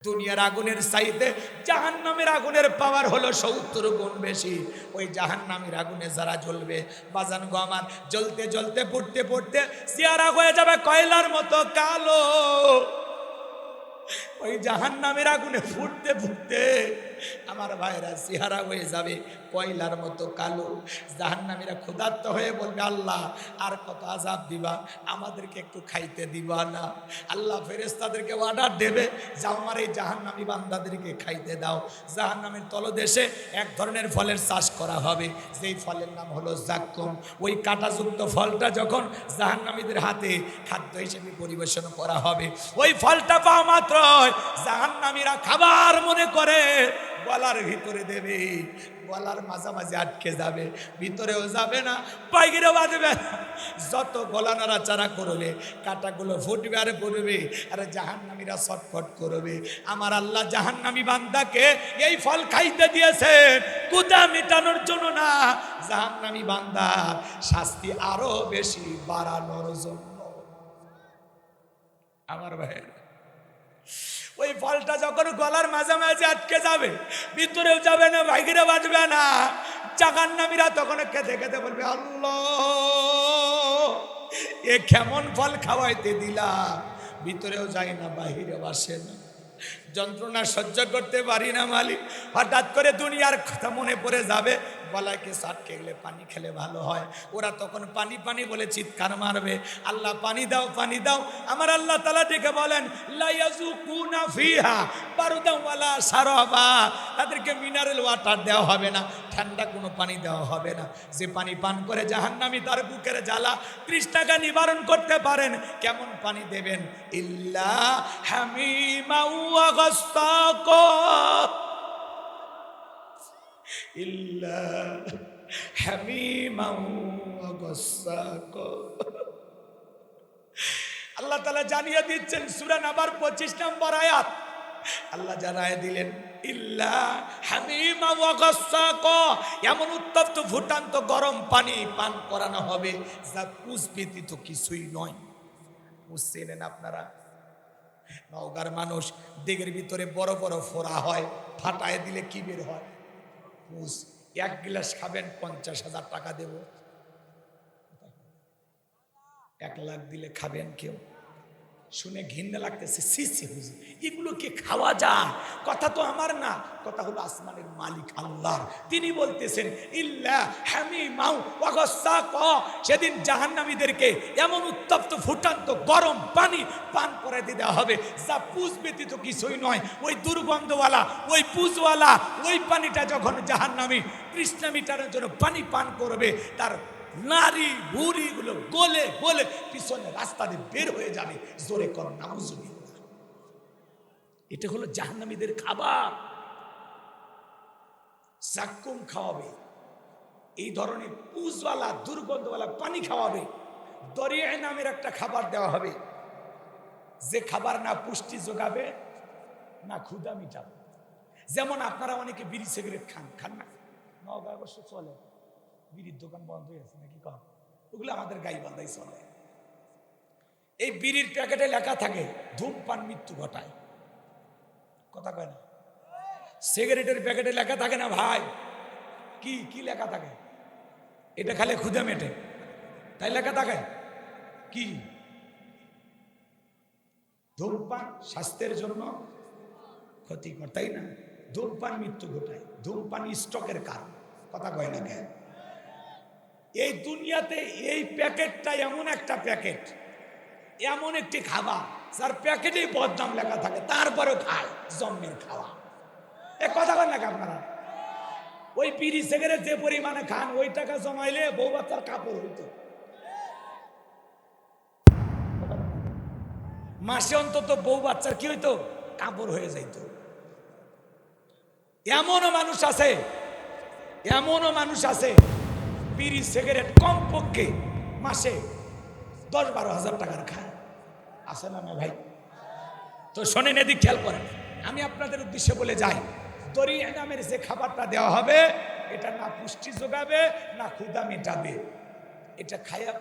দুনিয়ার আগুনের চাইতে জাহান্নামের আগুনের পাওয়ার হলো 70 গুণ বেশি। ওই জাহান্নামের আগুনে যারা জ্বলবে বাজান গো আমার, জ্বলতে জ্বলতে পড়তে পড়তে চেহারা হয়ে যাবে কয়লার মতো কালো। ওই জাহান্নামের আগুনে ফুটতে ফুটতে আমার ভাইরা চেহারা হয়ে যাবে কয়লার মতো কালো। জাহান্নামীরা ক্ষুধার্ত হয়ে বলবে, আল্লাহ আর কত আযাব দিবা, আমাদেরকে একটু খাইতে দিবা না? আল্লাহ ফেরেশতাদেরকে অর্ডার দেবে যে আমার এই জাহান্নামী বান্দাদেরকে খাইতে দাও। জাহান্নামের তলদেশে এক ধরনের ফলের চাষ করা হবে, যেই ফলের নাম হলো জাক্কুম। ওই কাঁটাযুক্ত ফলটা যখন জাহান্নামীদের হাতে খাদ্য হিসেবে পরিবেশন করা হবে, ওই ফলটা পাওয়া মাত্র জাহান্নামীরা খাবার মনে করে গলার ভিতরে দেবে, গলার মাঝামাঝি আটকে যাবে, ভিতরেও যাবে না, বাইরেও বাঁধবে না। যত গলা নাড়াচাড়া করবে কাঁটাগুলো ফুটবে আর পড়বে, আর জাহান্নামীরা ছটফট করবে। আমার আল্লাহ জাহান্নামী বান্দাকে এই ফল খাইতে দিয়েছেন ক্ষুধা মেটানোর জন্য না, জাহান্নামী বান্দার শাস্তি আরো বেশি বাড়ানোর জন্য। আমার ভাই, ওই ফলটা যখন গলার মাঝামাঝি আটকে যাবে, ভিতরেও যাবে না, বাইরে বাঁচবে না, জাহান্নামীরা তখন খেতে খেতে বলবে, আল্লাহ এ কেমন ফল খাওয়াইতে দিলা, ভিতরেও যায় না, বাহিরেও আসে না, যন্ত্রণা সহ্য করতে পারি না মালিক। হঠাৎ করে দুনিয়ার কথা মনে পড়ে যাবে, গলায় কিছু আটকে গেলে পানি খেলে ভালো হয়। ওরা তখন পানি পানি বলে চিৎকার মারবে, আল্লাহ পানি দাও, পানি দাও। আমার আল্লাহ তাআলা ডেকে বলেন, লা ইয়াযুকুনা ফিহা বারদান ওয়ালা শারাবা, তাদেরকে মিনারেল ওয়াটার দেওয়া হবে না, ঠান্ডা কোনো পানি দেওয়া হবে না। যে পানি পান করে জাহান্নামী তার বুকের জ্বালা 30 টাকা নিবারণ করতে পারেন, কেমন পানি দেবেন? ইল্লা হামিমা ওয়া গাসসাকা, ইল্লা হামিমা ওয়া গাসসাকা। আল্লাহ তাআলা জানিয়ে দিচ্ছেন সূরা নাবার 25 নম্বর আয়াত, আল্লাহ জানায় দিলেন ইল্লা হামিমা ওয়া গাসসাকা, এমন উত্তপ্ত ফুটান্ত গরম পানি পান করানো হবে যা কুস ব্যতীত কিছুই নয়। বুঝছেন আপনারা? নওগাঁর মানুষ দিগের ভিতরে বড় বড় ফোড়া হয়, ফাটায় দিলে কি বের হয়? কুস। 1 গ্লাস খাবেন 50,000 টাকা দেব, 1 লাখ দিলে খাবেন কেউ? শুনে ঘৃণা লাগতেছে, সিসি হুজুর এগুলো কি খাওয়া যায়? কথা তো আমার না, কথা হলো আসমানের মালিক আল্লাহর। তিনি বলতেছেন ইল্লা হামিমা ওয়া গাসসাকা, সেদিন জাহান্নামীদেরকে এমন উত্তপ্ত ফুটান্ত গরম পানি পান করে দিতে হবে যা পুজ ব্যতীত কিছুই নয়। ওই দুর্গন্ধওয়ালা, ওই পুজওয়ালা ওই পানিটা যখন জাহান্নামী তৃষ্ণা মিটানোর জন্য পানি পান করবে, তার নারী বুড়ি গুলো গলে গলে পিছনে রাস্তা দিয়ে বের হয়ে যাবে। জোরে কর নাউজুবিল্লাহ। এটা হলো জাহান্নামীদের খাবার। জাক্কুম খাওয়াবে, এই ধরনের পুজওয়ালা দুর্গন্ধওয়ালা পানি খাওয়াবে। দরিয়া নামের একটা খাবার দেওয়া হবে, যে খাবার না পুষ্টি যোগাবে না ক্ষুধা মিটাবে। যেমন আপনারা অনেকে বিড়ি সিগারেট খান, খান না? নওগাঁ অবশ্য চলে, বিড়ির দোকান বন্ধ হয়ে আছে নাকি কম, ওগুলো আমাদের গাইবান্ধাই চলে। এই বিড়ির প্যাকেটে লেখা থাকে ধূমপান মৃত্যু ঘটায়, কথা কয় না? সিগারেটের প্যাকেটে লেখা থাকে না ভাই? কি কি লেখা থাকে? এটা খালে ক্ষুধা মেটে, তাই লেখা থাকে কি? ধূমপান স্বাস্থ্যের জন্য ক্ষতিকর, তাই না? ধূমপান মৃত্যু ঘটায়, ধূমপান স্ট্রোকের কারণ, কথা কয় না কেন? এই দুনিয়াতে এই প্যাকেটটা এমন একটা প্যাকেট, এমন একটি খাবার যার প্যাকেটেই বদনাম লেখা থাকে, তারপরেও খায়, জন্মের খাওয়া। এ কথা বলেন নাকি আপনারা? ওই বিড়ি সিগারেট যে পরিমাণে খান, ওই টাকা জমাইলে বউ বাচ্চার কাপড় হইতো, মাসে অন্তত বউ বাচ্চার কি হইতো? কাপড় হয়ে যাইত। এমনও মানুষ আছে, এমনও মানুষ আছে বিড়ি সিগারেট কমপক্ষে মাসে 10-12 হাজার টাকার খায়, আছে না না ভাই? তো শোনেন, এদিক খেয়াল করেন, আমি আপনাদের উদ্দেশ্যে বলে যাই, দরিয়া নামের যে খাবারটা দেওয়া হবে এটা না পুষ্টি যোগাবে না ক্ষুধা মেটাবে। এটা খায়া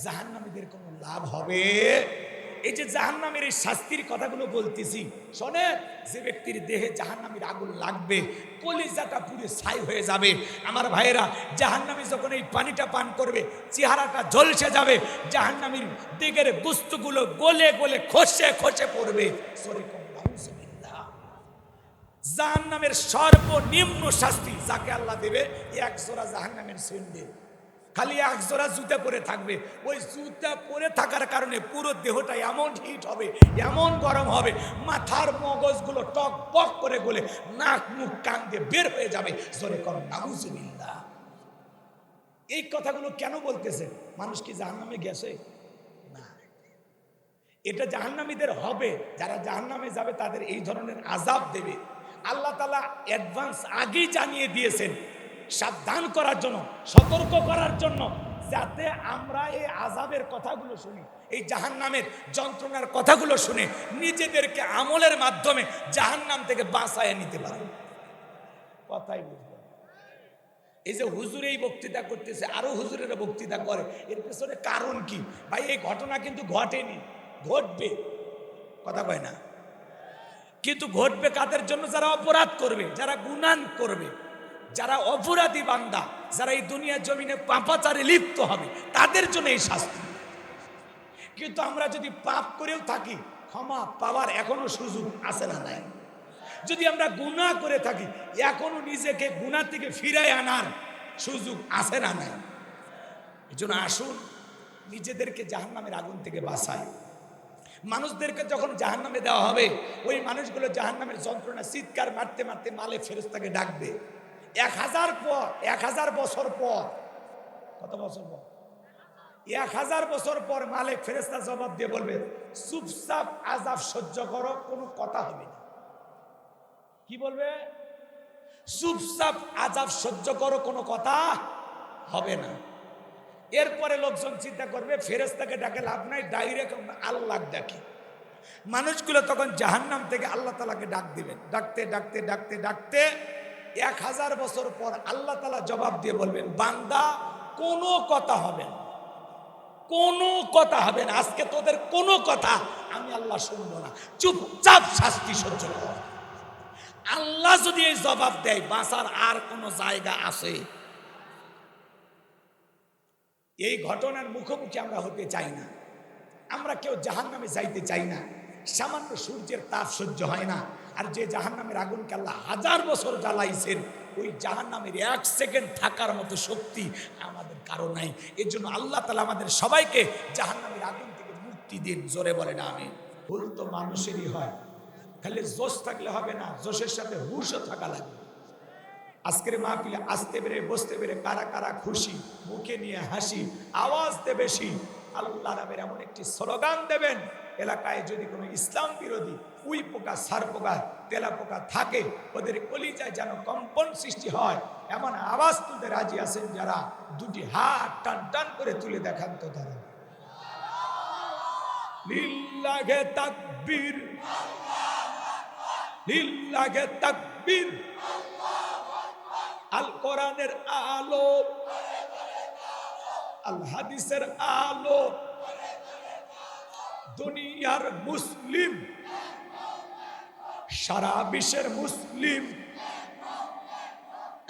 জাহান্নামীদের কোনো লাভ হবে এই যে জাহান্নামের এই শাস্তির কথাগুলো বলতেছি, শোনেন, যে ব্যক্তির দেহে জাহান্নামের আগুন লাগবে, কলিজাটা পুরো ছাই হয়ে যাবে। আমার ভাইয়েরা, জাহান্নামী যখন এই পানিটা পান করবে, চেহারাটা ঝলসে যাবে, জাহান্নামীর দিকের বস্তুগুলো গলে গলে খসে খসে পড়বে। জাহান্নামের সর্বনিম্ন শাস্তি যাকে আল্লাহ দেবে, এক জোড়া জাহান্নামের সেন্ডেল, খালি এক জোড়া জুতা পরে থাকবে। ওই জুতা পরে থাকার কারণে পুরো দেহটা এমন হিট হবে, এমন গরম হবে, মাথার মগজগুলো টক বক করে গলে নাক মুখ কান দিয়ে বের হয়ে যাবে। জোরে করো নাউজুবিল্লাহ। এই কথাগুলো কেন বলতেছে? মানুষ কি জাহান্নামে গেছে? না, এটা জাহান্নামীদের হবে। যারা জাহান্নামে যাবে তাদের এই ধরনের আযাব দেবে। আল্লাহ তাআলা অ্যাডভান্স আগেই জানিয়ে দিয়েছেন, সাবধান করার জন্য, সতর্ক করার জন্য, যাতে আমরা এই আযাবের কথাগুলো শুনি, এই জাহান্নামের যন্ত্রণার কথাগুলো শুনে নিজেদেরকে আমলের মাধ্যমে জাহান্নাম থেকে বাঁচায় নিতে পারি। কথাই বুঝবো। এই যে হুজুর এই বক্তৃতা করতেছে, আরো হুজুরেরা বক্তৃতা করে, এর পেছনে কারণ কি? ভাই, এই ঘটনা কিন্তু ঘটেনি, ঘটবে। কথা কয় না? কিন্তু ঘটবে কাদের জন্য? যারা অপরাধ করবে, যারা গুনাহ করবে, যারা অপরাধী বান্দা, যারা এই দুনিয়ার জমিনে পাপাচারে লিপ্ত হবে, তাদের জন্য এই শাস্তি। কিন্তু আমরা যদি পাপ করেও থাকি, ক্ষমা পাওয়ার এখনো সুযোগ আছে না নাই? যদি আমরা গুনাহ করে থাকি, এখনো নিজেকে গুনাহ থেকে ফিরায় আনার সুযোগ আছে না নাই? এই জন্য আসুন, নিজেদেরকে জাহান্নামের আগুন থেকে বাঁচাই। মানুষদেরকে যখন জাহান্নামে দেওয়া হবে, ওই মানুষগুলো জাহান্নামের যন্ত্রণা চিৎকার মারতে মারতে মালিক ফেরেশতাকে ডাকবে। 1000 বছর পর, কত বছর পর? 1000 বছর পর মালিক ফেরেশতা জবাব দিয়ে বলবে, চুপচাপ আযাব সহ্য করো, কোনো কথা হবে না। কি বলবে? চুপচাপ আযাব সহ্য করো, কোনো কথা হবে না। এরপরে লোকজন চিন্তা করবে, ফেরেশতাকে ডাকে লাভ নাই, ডাইরেক্ট আল্লাহ ডাকি। মানুষগুলো তখন জাহান্নাম থেকে আল্লাহ তাআলাকে ডাক দিবেন। ডাকতে ডাকতে ডাকতে ডাকতে 1000 বছর পর আল্লাহ তাআলা জবাব দিয়ে বলবেন, বান্দা, কোনো কথা হবে না, কোনো কথা হবে না, আজকে তোদের কোনো কথা আমি আল্লাহ শুনবো না, চুপচাপ শাস্তি সহ্য কর। আল্লাহ যদি এই জবাব দেয়, বাঁচার আর কোনো জায়গা আছে? এই ঘটনার মুখোমুখি আমরা হতে চাই না। আমরা কেউ জাহান্নামে যাইতে চাই না। সামান্য সূর্যের তাপ সহ্য হয় না। আর যে জাহান্নামের আগুনকে আল্লাহ 1000 বছর জ্বালাইছেন, ওই জাহান্নামের 1 সেকেন্ড থাকার মতো শক্তি আমাদের কারো নাই। এর জন্য আল্লাহ তাআলা আমাদের সবাইকে জাহান্নামের আগুন থেকে মুক্তি দিন। জোরে বলেন আমিন। ভুল তো মানুষেরই হয়, খালি জোশ থাকলে হবে না, জোশের সাথে হুশও থাকা লাগবে। আজকের মাহফিলে আসতে পেরে বসতে পেরে কারা কারা খুশি, মুখে নিয়ে হাসি, আওয়াজ দে বেশি, আল্লাহ নামের এমন একটি স্লোগান দেবেন, এলাকায় যদি কোনো ইসলাম বিরোধী উই পোকা, সার পোকা, তেলা পোকা থাকে, ওদের কলিজায় যেন কম্পন সৃষ্টি হয়, এমন আওয়াজ তুলতে রাজি আছেন যারা? দুটি হাত টান টান করে তুলে দেখান তো তারা। লিল্লাহে তাকবীর, লিল্লাহে তাকবীর। আল কোরআনের আলো, আল হাদিসের আলো, দুনিয়ার মুসলিম, সারা বিশ্বের মুসলিম,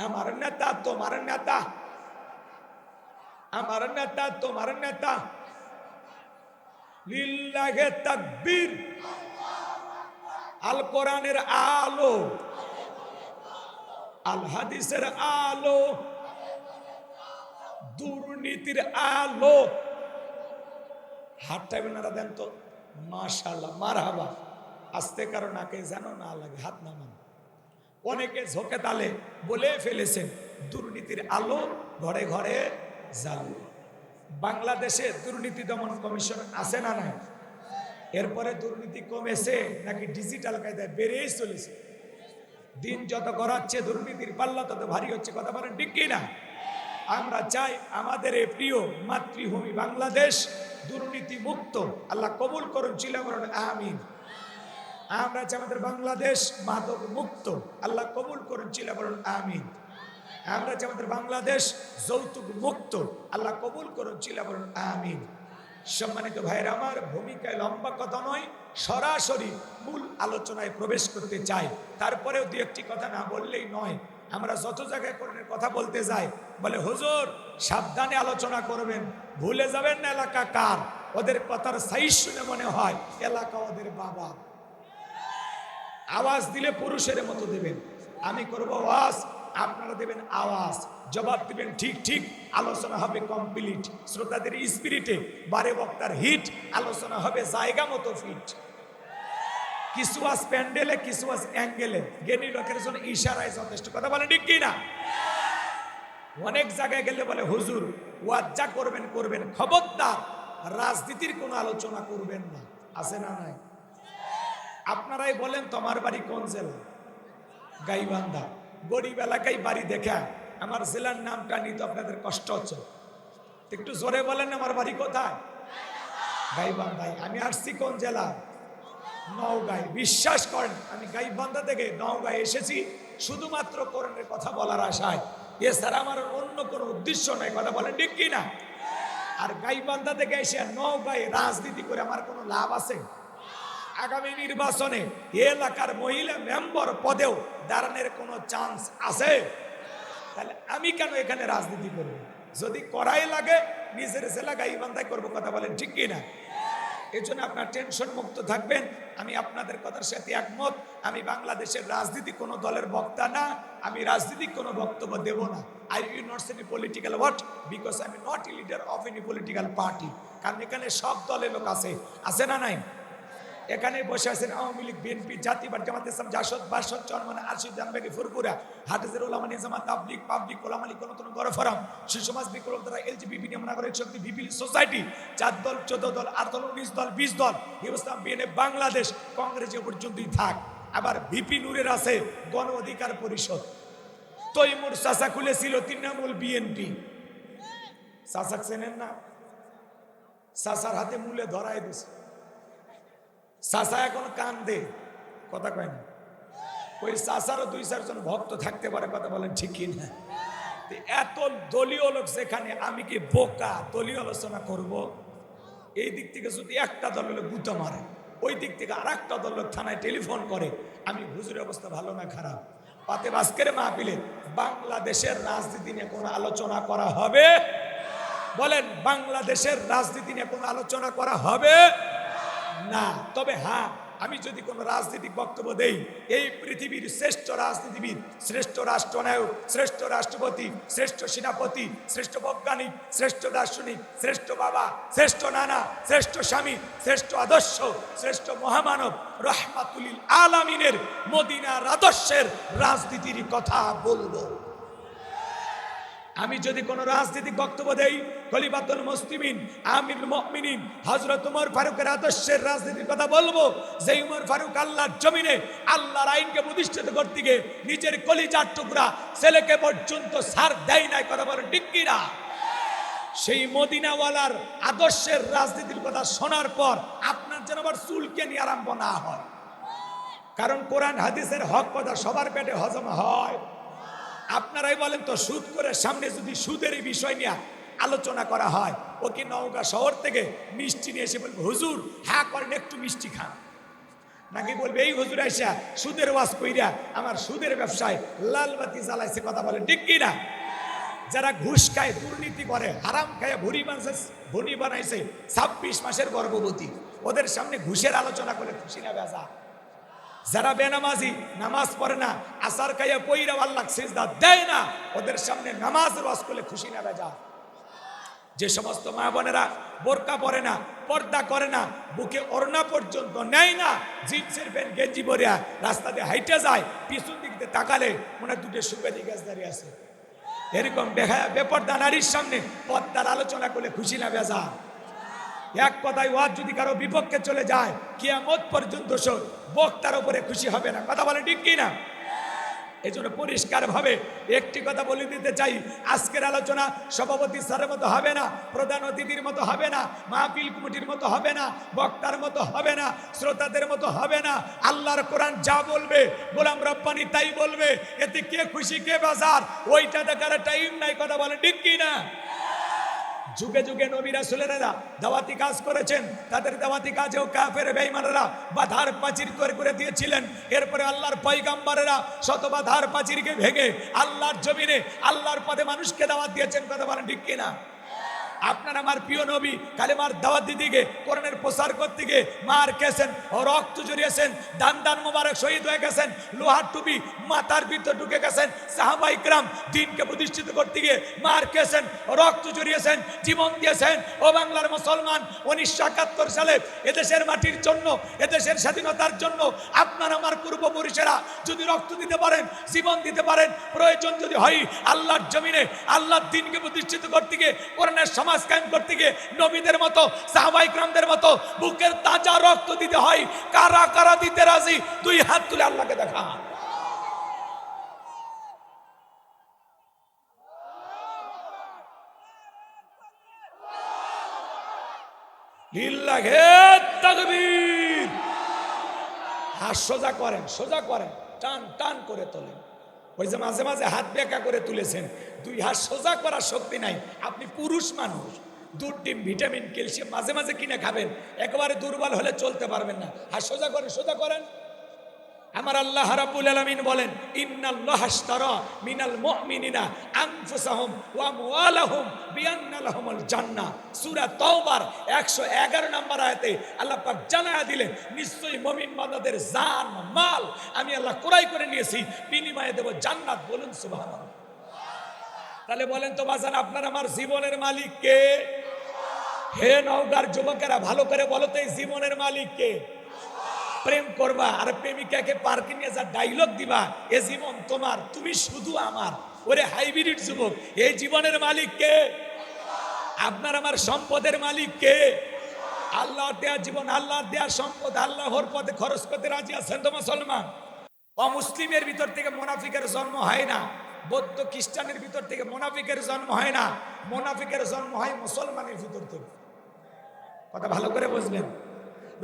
আমার নেতা তোমার নেতা, আমার নেতা তোমার নেতা। লিল্লাহে তাকবীর। আল কোরআনের আলো, আল হাদিসের আলো, দুর্নীতির আলো। হাতটা বেনারা দেন তো, মাশাআল্লাহ, মারহাবা। আস্তে কারো নাকে যেন না লাগে, হাত নামান। অনেকে ঝোঁকে তালে বলে ফেলেছেন, দুর্নীতির আলো ঘরে ঘরে জ্বালো। বাংলাদেশে দুর্নীতি দমন কমিশন আছে না নাই? এরপরে দুর্নীতি কমেছে নাকি ডিজিটাল কায়দায় বেড়েই চলেছে? দিন যত গড়াচ্ছে দুর্নীতির পাল্লা তত ভারী হচ্ছে। কথা বলেন ঠিক কি না? আমরা চাই আমাদের এই প্রিয় মাতৃভূমি বাংলাদেশ দুর্নীতি মুক্ত। আল্লাহ কবুল করুন, চিল্লা বলুন আমিন। আমরা চাই আমাদের বাংলাদেশ মাদক মুক্ত। আল্লাহ কবুল করুন, চিল্লা বলুন আমিন। আমরা চাই আমাদের বাংলাদেশ যৌতুক মুক্ত। আল্লাহ কবুল করুন, চিল্লা বলুন আমিন। সম্মানিত ভাইরা আমার, ভূমিকায় লম্বা কথা নয়, সরাসরি মূল আলোচনায় প্রবেশ করতে চাই। তারপরেও দু একটি কথা না বললেই নয়। আমরা যত জায়গায় কোরআনের কথা বলতে যাই, বলে হুজুর সাবধানে আলোচনা করবেন, ভুলে যাবেন না এলাকা কার। ওদের কথার সাইজ শুনে মনে হয় এলাকা ওদের বাবা। আওয়াজ দিলে পুরুষের মতো দেবেন। আমি করব ওয়াজ, আপনারা দেবেন আওয়াজ, জবাব দিবেন ঠিক ঠিক। আলোচনা হবে কমপ্লিট, শ্রোতাদের স্পিরিটে, বারে বক্তার হিট। আলোচনা হবে জায়গা মতো ফিট। কিছু আজ প্যান্ডেলে, কিছু আজ অ্যাঙ্গেলে, জ্ঞানী লোকের জন্য ইশারায় যথেষ্ট। কথা বলে ঠিক কি না? অনেক জায়গায় গেলে বলে হুজুর ওয়াজ যা করবেন করবেন, খবরদার রাজনীতির কোনো আলোচনা করবেন না। আছে না নাই? আপনারাই বলেন তো, আমার বাড়ি কোন জেলা? গাইবান্ধা। গরিব এলাকায় বাড়ি দেখা আমার জেলার নামটা নিতে আপনাদের কষ্ট হচ্ছে। একটু জোরে বলেন আমার বাড়ি কোথায়? গাইবান্ধায়। আমি আসছি কোন জেলা? নওগাঁয়। বিশ্বাস করেন আমি গাইবান্ধা থেকে নওগাঁয় এসেছি শুধুমাত্র কোরআনের কথা বলার আশায়, এছাড়া আমার অন্য কোনো উদ্দেশ্য নাই। কথা বলেন ঠিক কি না? আর গাইবান্ধা থেকে এসে নওগাঁয় রাজনীতি করে আমার কোনো লাভ আছে? আগামী নির্বাচনে এলাকার মহিলা মেম্বার পদেও দাঁড়ানোর কোনো চান্স আছে? তাহলে আমি কেন এখানে রাজনীতি করব? যদি করাই লাগে নিজের জেলা গাইবান্ধায় করবো। কথা বলেন ঠিক কি না? এই জন্য আপনার টেনশন মুক্ত থাকবেন। আমি আপনাদের কথার সাথে একমত। আমি বাংলাদেশের রাজনীতি কোনো দলের বক্তা না, আমি রাজনীতিক কোনো বক্তব্য দেব না। I will not say any political word, because I am not a leader of any political party. কারণ এখানে সব দলের লোক আছে, আছে না নাই? এখানে বসে আছেন আওয়ামী লীগ, বিএনপি, জাতীয়বাদ, জামাত ইসলাম, জাসদ, বাসদ, চরমনে, আরশিদ, জামবেগি, ফুরপুরা, হাফেজুল উলামা, নিজামাত, তাবলিগ, পাবলিক, ওলামা লীগ, গণতন্ত্র গণফোরাম, শিশু সমাজ, বিপ্লব দ্বারা, এলজিবিটি, নাগরিক শক্তি, ভিপি সোসাইটি, 4 দল, 14 দল, 8 দল, 19 দল, 20 দল, ইসলাম, বিএনএফ, বাংলাদেশ কংগ্রেস এ পর্যন্তই থাক। আবার ভিপি নূরের আছে গণ অধিকার পরিষদ। তৈমুর চাচা খুলেছিল তৃণমূল বিএনপি। চাচাক চেনেন না? চাচার হাতে মূলে ধরাই দিছে। চাচা এখন কান্দে, কথা কয় না। ওই চাচারও 2-4 জন ভক্ত থাকতে পারে। কথা বলেন ঠিক কি না? এত দলীয় লোক যেখানে, আমি কি বোকা দলীয় আলোচনা করব? এই দিক থেকে যদি একটা দলের লোক গুঁতো মারে, ওই দিক থেকে আর একটা দল লোক থানায় টেলিফোন করে, আমি হুজুরের অবস্থা ভালো না খারাপ? পাতে আজকের মাহফিলে বাংলাদেশের রাজনীতি নিয়ে কোনো আলোচনা করা হবে? বলেন, বাংলাদেশের রাজনীতি নিয়ে কোনো আলোচনা করা হবে না। তবে হ্যাঁ, আমি যদি কোনো রাজনৈতিক বক্তব্য দেই, এই পৃথিবীর শ্রেষ্ঠ রাজনীতিবিদ, শ্রেষ্ঠ রাষ্ট্রনায়ক, শ্রেষ্ঠ রাষ্ট্রপতি, শ্রেষ্ঠ সেনাপতি, শ্রেষ্ঠ বৈজ্ঞানিক, শ্রেষ্ঠ দার্শনিক, শ্রেষ্ঠ বাবা, শ্রেষ্ঠ নানা, শ্রেষ্ঠ স্বামী, শ্রেষ্ঠ আদর্শ, শ্রেষ্ঠ মহামানব রহমাতুল আলামিনের মদিনার আদর্শের রাজনীতির কথা বলবো। আমি যদি কোনো রাজনৈতিক বক্তব্য দেই, খলিফাতুল মুসলিমিন, আমিরুল মুমিনিন হযরত ওমর ফারুকের আদর্শের রাজনীতির কথা বলবো। যে ওমর ফারুক আল্লাহর জমিনে আল্লাহর আইনকে প্রতিষ্ঠিত করতে গিয়ে নিজের কলিজার টুকরা ছেলেকে পর্যন্ত ছাড় দেয় নাই। কথা বলেন ঠিক কি না? সেই মদিনাওয়ালার আদর্শের রাজনীতির কথা শোনার পর আপনার যেন আবার চুলকে নিয়ে আরম্ভ না হয়। কারণ কোরআন হাদিসের হক কথা সবার পেটে হজম হয়। আপনারাই বলেন তো, সুদ করে সামনে যদি সুদের এই বিষয় নিয়ে আলোচনা করা হয়, ও কি নওগাঁ শহর থেকে মিষ্টি নিয়ে এসে বলবে হুজুর হ্যাঁ করেন একটু মিষ্টি খান? নাকি বলবে এই হুজুর আইসা সুদের ওয়াজ কইরা আমার সুদের ব্যবসায় লালবাতি জ্বালাইছে? কথা বলেন ঠিক কি না? যারা ঘুষ খায়, দুর্নীতি করে, হারাম খায় ভুনি বানাইছে 26 মাসের গর্ভবতী, ওদের সামনে ঘুষের আলোচনা করে খুশি না বেজা? যারা বেনামাজি, নামাজ পড়ে না, আসার খাইয়া পইরা আল্লাহ সিজদা দেয় না, ওদের সামনে নামাজ রস করলে খুশি না বেজা? যে সমস্ত মা বোনেরা বোরকা পরে না, পর্দা করে না, বুকে ওড়না পর্যন্ত নেয় না, জিন্সের প্যান্ট গেঞ্জি পরিয়া রাস্তা দিয়ে হাইটে যায়, পিছন দিক দিয়ে তাকালে মনে হয় দুটো সুবেদি গাছ দাঁড়িয়ে আছে। এরকম বেপর্দা নারীর সামনে পর্দার আলোচনা করলে খুশি না বেজা? এক কথায় ওয়াজ যদি কারো বিপক্ষে চলে যায়, কিয়ামত পর্যন্ত বক্তার উপরে খুশি হবে না। কথা বলে ঠিক কি না? এই জন্য পরিষ্কার ভাবে একটি কথা বলে দিতে চাই, আজকের আলোচনা সভাপতি স্যারের মতো হবে না, প্রধান অতিথির মতো হবে না, মাহফিল কমিটির মতো হবে না, বক্তার মতো হবে না, শ্রোতাদের মতো হবে না। আল্লাহর কোরআন যা বলবে গোলাম রব্বানি তাই বলবে। এতে কে খুশি কে বাজার ওইটা দেখার টাইম নাই। কথা বলে ঠিক কি না? যুগে যুগে নবী রাসূলেরা দাওয়াতি কাজ করেছেন, তাদের দাওয়াতি কাজেও কাফের বেঈমানরা বাধার প্রাচীর তৈরি করে দিয়েছিলেন। এরপরে আল্লাহর পয়গম্বরেরা শত বাধার প্রাচীরকে ভেঙে আল্লাহর জমিনে আল্লাহর পথে মানুষকে দাওয়াত দিয়েছেন। কথা বলেন ঠিক কিনা? আপনার আমার প্রিয় নবী কালেমার দাওয়াত দিতে গিয়ে, কোরআনের প্রচার করতে গিয়ে মার খেয়েছেন, রক্ত জড়িয়েছেন, দান দান মোবারক শহীদ হয়ে গেছেন, লোহার টুপি মাথার ভিতর ঢুকে গেছেন। সাহাবায়ে কেরাম দিনকে প্রতিষ্ঠিত করতে গিয়ে মার খেয়েছেন, রক্ত জড়িয়েছেন, জীবন দিয়েছেন। ও বাংলার মুসলমান, 1971 সালে এদেশের মাটির জন্য, এদেশের স্বাধীনতার জন্য আপনার আমার পূর্বপুরুষেরা যদি রক্ত দিতে পারেন, জীবন দিতে পারেন, প্রয়োজন যদি হয় আল্লাহর জমিনে আল্লাহর দিনকে প্রতিষ্ঠিত করতে গিয়ে, কোরআনের সমাজ কায়েম করতে গিয়ে নবীদের মতো সাহাবায়ে কেরামদের মতো বুকের তাজা রক্ত দিতে হয়। কারা কারা দিতে রাজি? দুই হাত তুলে আল্লাহকে দেখান। লিল্লাহে তাকবীর। হাত সোজা করেন, সোজা করেন, টান টান করে তোলেন। ওই যে মাঝে মাঝে হাত বেঁকা করে তুলেছেন, দুই হাত সোজা করার শক্তি নাই। আপনি পুরুষ মানুষ, দুধ ডিম ভিটামিন ক্যালসিয়াম মাঝে মাঝে কিনে খাবেন, একেবারে দুর্বল হলে চলতে পারবেন না। হাত সোজা করেন, সোজা করেন। আমার আল্লাহ রাব্বুল আলামিন বলেন, ইন্নাল্লাহা আশতারা মিনাল মুমিনিনা আনফুসাহুম ওয়া আমওয়ালাহুম বিআন্না লাহুমুল জান্নাহ। সূরা তাওবার 111 নম্বর আয়াতে আল্লাহ পাক জানায়া দিলেন, নিশ্চয়ই মুমিন বান্দাদের জান মাল আমি আল্লাহ ক্রয় করে নিয়েছি, বিনিময়ে দেব জান্নাত। বলুন সুবহানাল্লাহ। তাহলে বলেন তো বাজান, আপনার আমার জীবনের মালিক কে? হে নওগাঁর যুবকেরা, ভালো করে বলো তো, এই জীবনের মালিক কে? প্রেম করবা আর প্রেমিকাকে পার্কে নিয়ে যা ডায়লগ দিবা, এ জীবন তোমার, তুমি শুধু আমার। ওরে হাইব্রিড যুবক, এই জীবনের মালিক কে? আপনার আমার সম্পদের মালিক কে? আল্লাহর দেয়া জীবন, আল্লাহর দেয়া সম্পদ আল্লাহর পথে খরচ করতে রাজি আছেন তো মুসলমান? অমুসলিমের ভিতর থেকে মুনাফিকের জন্ম হয় না, বৌদ্ধ খ্রিস্টানের ভিতর থেকে মুনাফিকের জন্ম হয় না, মুনাফিকের জন্ম হয় মুসলমানের ভিতর থেকে। কথা ভালো করে বুঝবেন।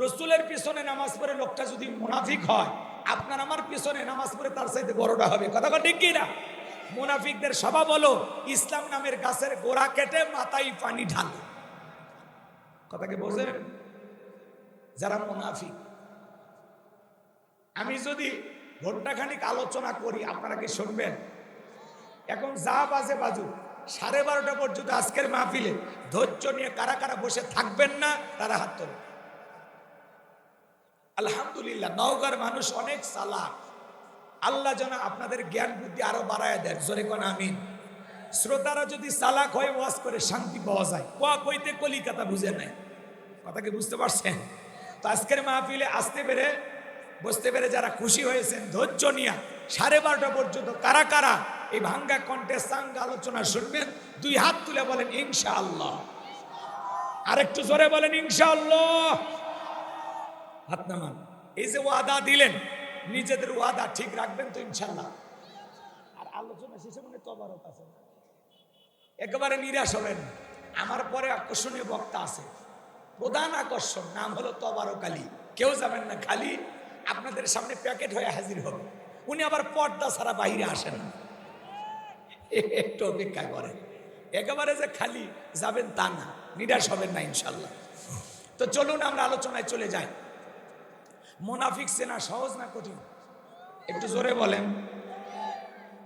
রসুলের পিছনে নামাজ পড়ে লোকটা যদি মুনাফিক হয়, আপনার আমার পিছনে নামাজ পড়ে তার চাইতে বড়টা হবে। কথা ঠিক কি না? মুনাফিকদের স্বভাব হলো ইসলাম নামের গাছের গোড়া কেটে মাথায় পানি ঢালে। কথা কি বোঝেন? যারা মুনাফিক, আমি যদি ঘন্টাখানিক আলোচনা করি, আপনারা কি শুনবেন? এখন যা বাজে বাজু, 12:30 পর্যন্ত আজকের মাহফিলে ধৈর্য নিয়ে কারা কারা বসে থাকবেন না, তারা হাত তোলেন। আলহামদুলিল্লাহ, নওগাঁর মানুষ অনেক চালাক। আল্লাহ যেন আপনাদের জ্ঞান বুদ্ধি আরো বাড়ায় দেন। জোরে কোন আমিন। শ্রোতারা যদি চালাক হয়ে ওয়াজ করে শান্তি পাওয়া যায়। কোয়া কইতে কলিকাতা বুঝে নাই। কথা কি বুঝতে পারছেন? তো আজকের মাহফিলে আসতে পেরে, বসতে পেরে যারা খুশি হয়েছেন, ধৈর্য নিয়ে 12:30 পর্যন্ত কারা কারা এই ভাঙ্গা কণ্ঠে সাঙ্গা আলোচনা শুনবেন, দুই হাত তুলে বলেন ইনশাআল্লাহ। আরেকটু জোরে বলেন ইনশাআল্লাহ। হাত নামান। এই যে ওয়াদা দিলেন, নিজেদের ওয়াদা ঠিক রাখবেন তো ইনশাআল্লাহ। আর আলোচনা শেষে মনে তবারক আছে, একেবারে নিরাশ হবেন। আমার পরে আকর্ষণীয় বক্তা আছে, প্রধান আকর্ষণ, নাম হলো তবারক আলী। কেউ যাবেন না, খালি আপনাদের সামনে প্যাকেট হয়ে হাজির হবে। উনি আবার পর্দা ছাড়া বাইরে আসেন না, একটু অপেক্ষা করেন। একেবারে যে খালি যাবেন তা না, নিরাশ হবেন না ইনশাল্লাহ। তো চলুন আমরা আলোচনায় চলে যাই। মুনাফিক চেনা সহজ না কঠিন? একটু জোরে বলেন।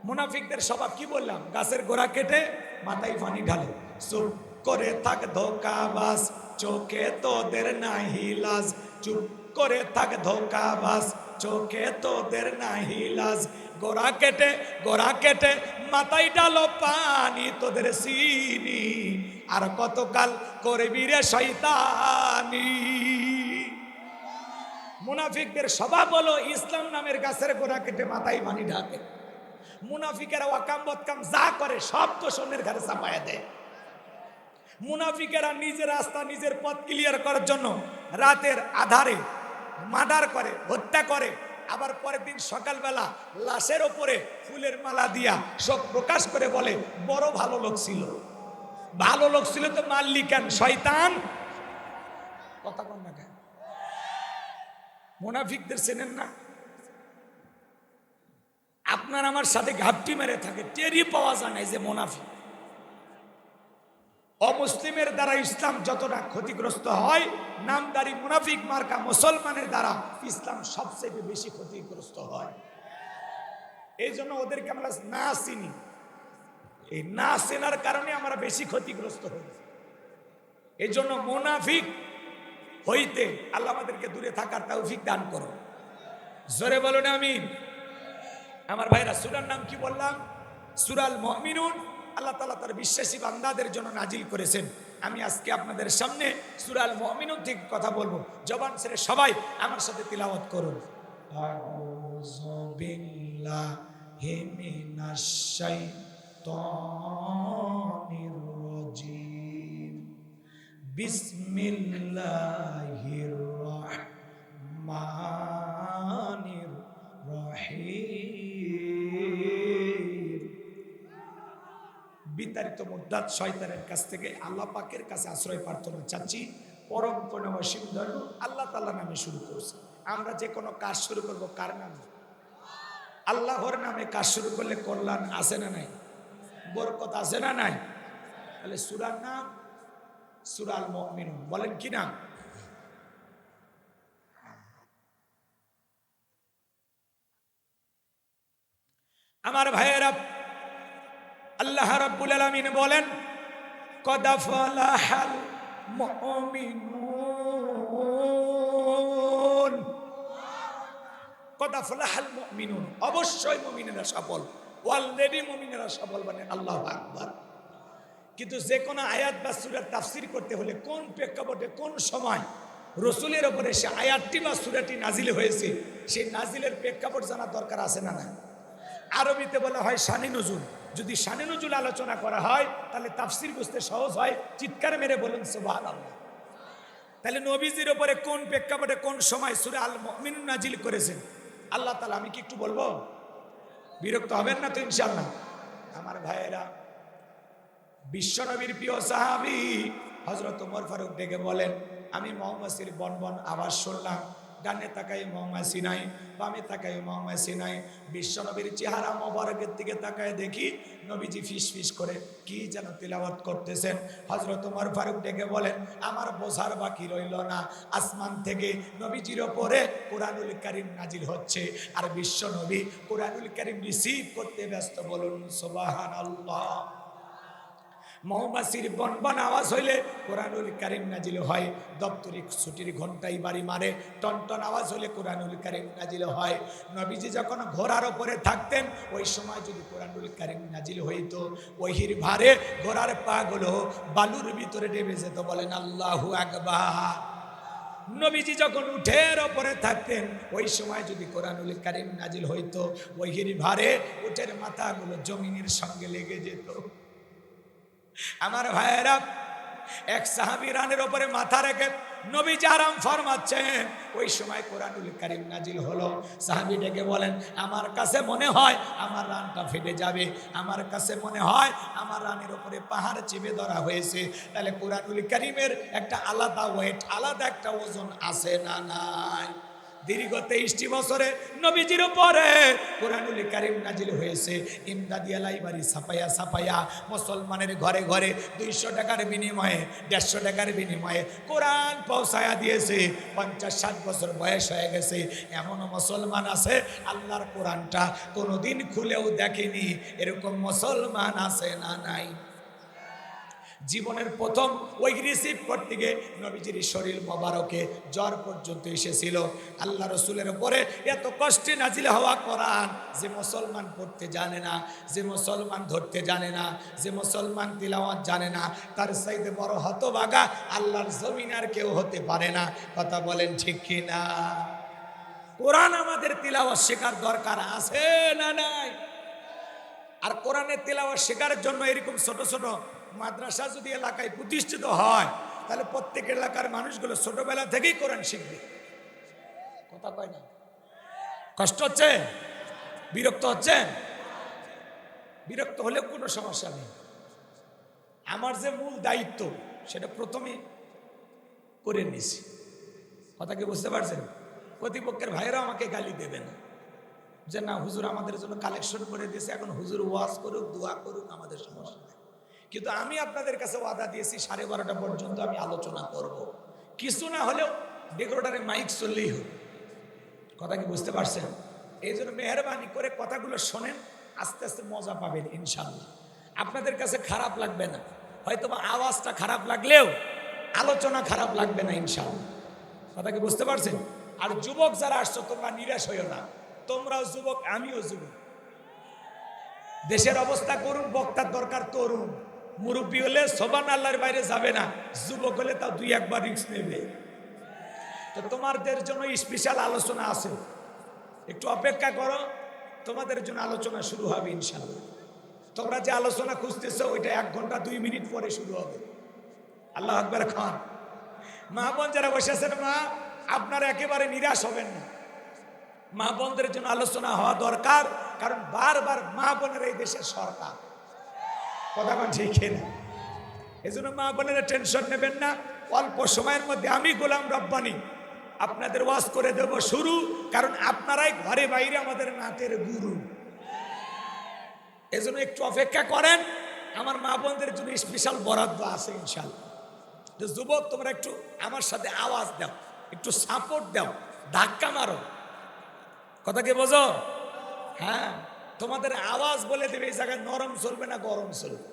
মুনাফিকদের স্বভাব কি বললাম? গাছের গোড়া কেটে মাথায় পানি ঢালে। চুপ করে থাক ধোঁকাবাজ, চোখে তোদের নাহি লাজ। চুপ করে থাক ধোঁকাবাজ, চোখে তোদের নাহি লাজ। গোড়া কেটে মাথায় ডালো পানি, তোদের চিনি আর কতকাল করবি রে শয়তানি। মুনাফিকদের স্বভাব হলো ইসলাম নামের গাছের গোড়া কেটে মাথায় পানি ঢাকে। মুনাফিকেরা ওয়াকাম বদকাম যা করে সব তো অন্যের ঘরে চাপায়া দেয়। মুনাফিকেরা নিজের রাস্তা, নিজের পথ ক্লিয়ার করার জন্য রাতের আধারে মার্ডার করে, হত্যা করে। আবার পরের দিন সকালবেলা লাশের ওপরে ফুলের মালা দিয়া শোক প্রকাশ করে বলে, বড় ভালো লোক ছিল। ভালো লোক ছিল তো মারলি কেন শয়তান? কথা কন না কেন? মুনাফিকদের চেনেন না? আপনার আমার সাথে ঘাপটি মেরে থাকে, টেরি পাওয়া যায় না যে মুনাফিক। অমুসলিমের দ্বারা ইসলাম যতটা ক্ষতিগ্রস্ত হয়, নামদারি মুনাফিক মার্কা মুসলমানের দ্বারা ইসলাম সবচেয়ে বেশি ক্ষতিগ্রস্ত হয়। এই জন্য ওদেরকে আমরা না চিনি, এই না চেনার কারণে আমরা বেশি ক্ষতিগ্রস্ত হই। এই জন্য মুনাফিক হইতে আল্লাহ আমাদেরকে দূরে থাকার তৌফিক দান করো। জোরে বলুন আমিন। আমার ভাইরা, সূরার নাম কি বললাম? সূরাল মুমিনুন। আল্লাহ তাআলা তার বিশ্বাসী বান্দাদের জন্য নাজিল করেছেন। আমি আজকে আপনাদের সামনে সূরাল মুমিনুন থেকে কথা বলবো। জবান ছেড়ে সবাই আমার সাথে তিলাওয়াত করুন। আউযু বিল্লাহি মিনাশ শাইতানির রাজিম। বিসমিল্লাহির রাহমানির রহিম। বিতাড়িত মুদ্দাত শয়তানের কাছ থেকে আল্লাহ পাকের কাছে আশ্রয় প্রার্থনা চাচ্ছি। পরম করুণাময় দয়ালু আল্লাহ তাআলা নামে শুরু করছি। আমরা যে কোনো কাজ শুরু করব কার নামে? আল্লাহর নামে কাজ শুরু করলে কল্যাণ আছে না নাই? বরকত আছে না নাই? তাহলে সূরার নাম সূরাল মুমিনুন। বলেন কি নাম? আমার ভাইয়েরা, আল্লাহ রাব্বুল আলামিন বলেন, কদ আফলাহাল মুমিনুন। কদ আফলাহাল মুমিনুন, অবশ্যই মুমিনেরা সফল। অলরেডি মুমিনেরা সফল, মানে আল্লাহু আকবার। কিন্তু যে কোনো আয়াত বা সূরার তাফসীর করতে হলে কোন প্রেক্ষাপটে কোন সময় রাসূলের উপরে সে আয়াতটি বা সূরাটি নাজিল হয়েছে, সেই নাজিলের প্রেক্ষাপট জানা দরকার আছে না নাই? আরবিতে বলা হয় শানে নুজুল। যদি শানে নুজুল আলোচনা করা হয় তাহলে তাফসীর বুঝতে সহজ হয়। চিৎকার মেরে বলুন সুবহানাল্লাহ। তাহলে নবীজির উপরে কোন প্রেক্ষাপটে কোন সময় সূরা আল মুমিনুন নাজিল করেছেন আল্লাহ তাআলা, আমি কি একটু বলবো? বিরক্ত হবেন না তো ইনশাআল্লাহ? আমার ভাইয়েরা, বিশ্বনবীর প্রিয় সাহাবী হযরত ওমর ফারুক ডেকে বলেন, আমি মৌমাছির বনবন আওয়াজ শুনলাম। ডানে তাকাই মৌমাছি নাই, বামে তাকাই মৌমাছি নাই। বিশ্বনবীর চেহারা মোবারকের দিকে তাকায় দেখি নবীজি ফিস ফিস করে কি যেন তিলাওয়াত করতেছেন। হযরত ওমর ফারুক ডেকে বলেন, আমার বোঝার বাকি রইল না, আসমান থেকে নবীজির ওপরে কোরআনুল কারীম নাজিল হচ্ছে, আর বিশ্বনবী কোরআনুল কারীম রিসিভ করতে ব্যস্ত। বলুন সুবহানাল্লাহ। মৌমাছির বনবন আওয়াজ হইলে কোরআনুল কারীম নাজিল হয়। দপ্তরিক ছুটির ঘন্টাই বাড়ি মারে, টনটন আওয়াজ হলে কোরআনুল কারীম নাজিল হয়। নবীজি যখন ঘোড়ার ওপরে থাকতেন ওই সময় যদি কোরআনুল কারীম নাজিল হইতো, ওহির ভারে ঘোড়ার পাগুলো বালুর ভিতরে ডেবে যেত। বলেন আল্লাহু আকবার। নবীজি যখন উঠের ওপরে থাকতেন ওই সময় যদি কোরআনুল কারীম নাজিল হইতো, ওহির ভারে উটের মাথাগুলো জমিনের সঙ্গে লেগে যেত। আমার ভাইয়েরা, এক সাহাবী রানের উপরে মাথা রেখে নবীজি আরাম ফরমাচ্ছেন, ওই সময় কোরআনুল কারীম নাজিল হলো। সাহাবী ডেকে বলেন, আমার কাছে মনে হয় আমার রানটা ফেটে যাবে, আমার কাছে মনে হয় আমার রানের উপরে পাহাড় চেপে ধরা হয়েছে। তাহলে কোরআনুল কারীমের একটা আলাদা ওয়েট, আলাদা একটা ওজন আছে না নাই? দীর্ঘ 23টি বছরে নবীজির উপরে কোরআনুল কারীম নাজিল হয়েছে। ইমদাদিয়া লাইব্রেরি ছাপাইয়া ছাপাইয়া মুসলমানের ঘরে ঘরে 200 টাকার বিনিময়ে 150 টাকার বিনিময়ে কোরআন পৌঁছায়া দিয়েছে। 50-60 বছর বয়স হয়ে গেছে, এমনও মুসলমান আছে আল্লাহর কোরআনটা কোনোদিন খুলেও দেখেনি। এরকম মুসলমান আছে না নাই? জীবনের প্রথম ওই রিসিভ করতে গিয়ে নবীজির শরীর মোবারকে জ্বর পর্যন্ত এসেছিল। আল্লাহ রসুলের উপরে এত কষ্টে নাজিল হওয়া কোরআন যে মুসলমান পড়তে জানে না, যে মুসলমান ধরতে জানে না, যে মুসলমান তিলাওয়াত জানে না, তার চাইতে বড় হতভাগা আল্লাহর জমিন আর কেউ হতে পারে না। কথা বলেন ঠিক কি না? কোরআন আমাদের তিলাওয়াত শেখার দরকার আছে না নাই? আর কোরআনের তিলাওয়াত শেখার জন্য এরকম ছোট ছোট মাদ্রাসা যদি এলাকায় প্রতিষ্ঠিত হয় তাহলে প্রত্যেক এলাকার মানুষগুলো ছোটবেলা থেকেই কোরআন শিখবে। কথা কয় না? কষ্ট হচ্ছে? বিরক্ত হচ্ছেন? বিরক্ত হলেও কোনো সমস্যা নেই। আমার যে মূল দায়িত্ব সেটা প্রথমে করে নিছি। কথা কি বুঝতে পারছেন? প্রতিপক্ষের ভাইরা আমাকে গালি দেবে না যে না হুজুর আমাদের জন্য কালেকশন করে দিয়েছে, এখন হুজুর ওয়াজ করুক, দোয়া করুক, আমাদের সমস্যা নেই। কিন্তু আমি আপনাদের কাছে ওয়াদা দিয়েছি 12:30 পর্যন্ত আমি আলোচনা করব। কিছু না হলেও ডেকোরেটারে মাইক চললেই হবে। কথা কি বুঝতে পারছেন? এই জন্য মেহরবানি করে কথাগুলো শোনেন, আস্তে আস্তে মজা পাবেন ইনশাল্লাহ। আপনাদের কাছে খারাপ লাগবে না, হয়তো বা আওয়াজটা খারাপ লাগলেও আলোচনা খারাপ লাগবে না ইনশাল্লাহ। কথা কি বুঝতে পারছেন? আর যুবক যারা আসছো তোমরা নিরাশ হইও না, তোমরাও যুবক আমিও যুবক। দেশের অবস্থা করুন, বক্তার দরকার তরুণ। মুরব্বী হলে সোবান আল্লাহর বাইরে যাবে না, যুবক হলে তাও 2-1 রিস্ক নেবে। তো তোমাদের জন্য স্পেশাল আলোচনা আছে, একটু অপেক্ষা করো, তোমাদের জন্য আলোচনা শুরু হবে ইনশাআল্লাহ। তোমরা যে আলোচনা খুঁজতেছো ওইটা 1 ঘন্টা 2 মিনিট পরে শুরু হবে। আল্লাহ আকবার খান। মা বোন যারা বসে আছেন, মা আপনারা একেবারে নিরাশ হবেন না, মা বোনদের জন্য আলোচনা হওয়া দরকার, কারণ বারবার মা বোনের এই দেশের সরকার। কথা বল ঠিক না? এই জন্য মা বোনেরা টেনশন নেবেন না, অল্প সময়ের মধ্যে আমি গোলাম রব্বানী আপনাদের ওয়াজ করে দেব শুরু, কারণ আপনারাই ঘরে বাইরে আমাদের নাটের গুরু। এই জন্য একটু অপেক্ষা করেন, আমার মা বোনদের জন্য স্পেশাল বরাদ্দ আছে ইনশাল্লাহ। তো যুবক তোমরা একটু আমার সাথে আওয়াজ দাও, একটু সাপোর্ট দাও, ধাক্কা মারো। কথা কি বোঝো? হ্যাঁ, তোমাদের আওয়াজ বলে দেবে এই জায়গায় নরম চলবে না গরম চলবে।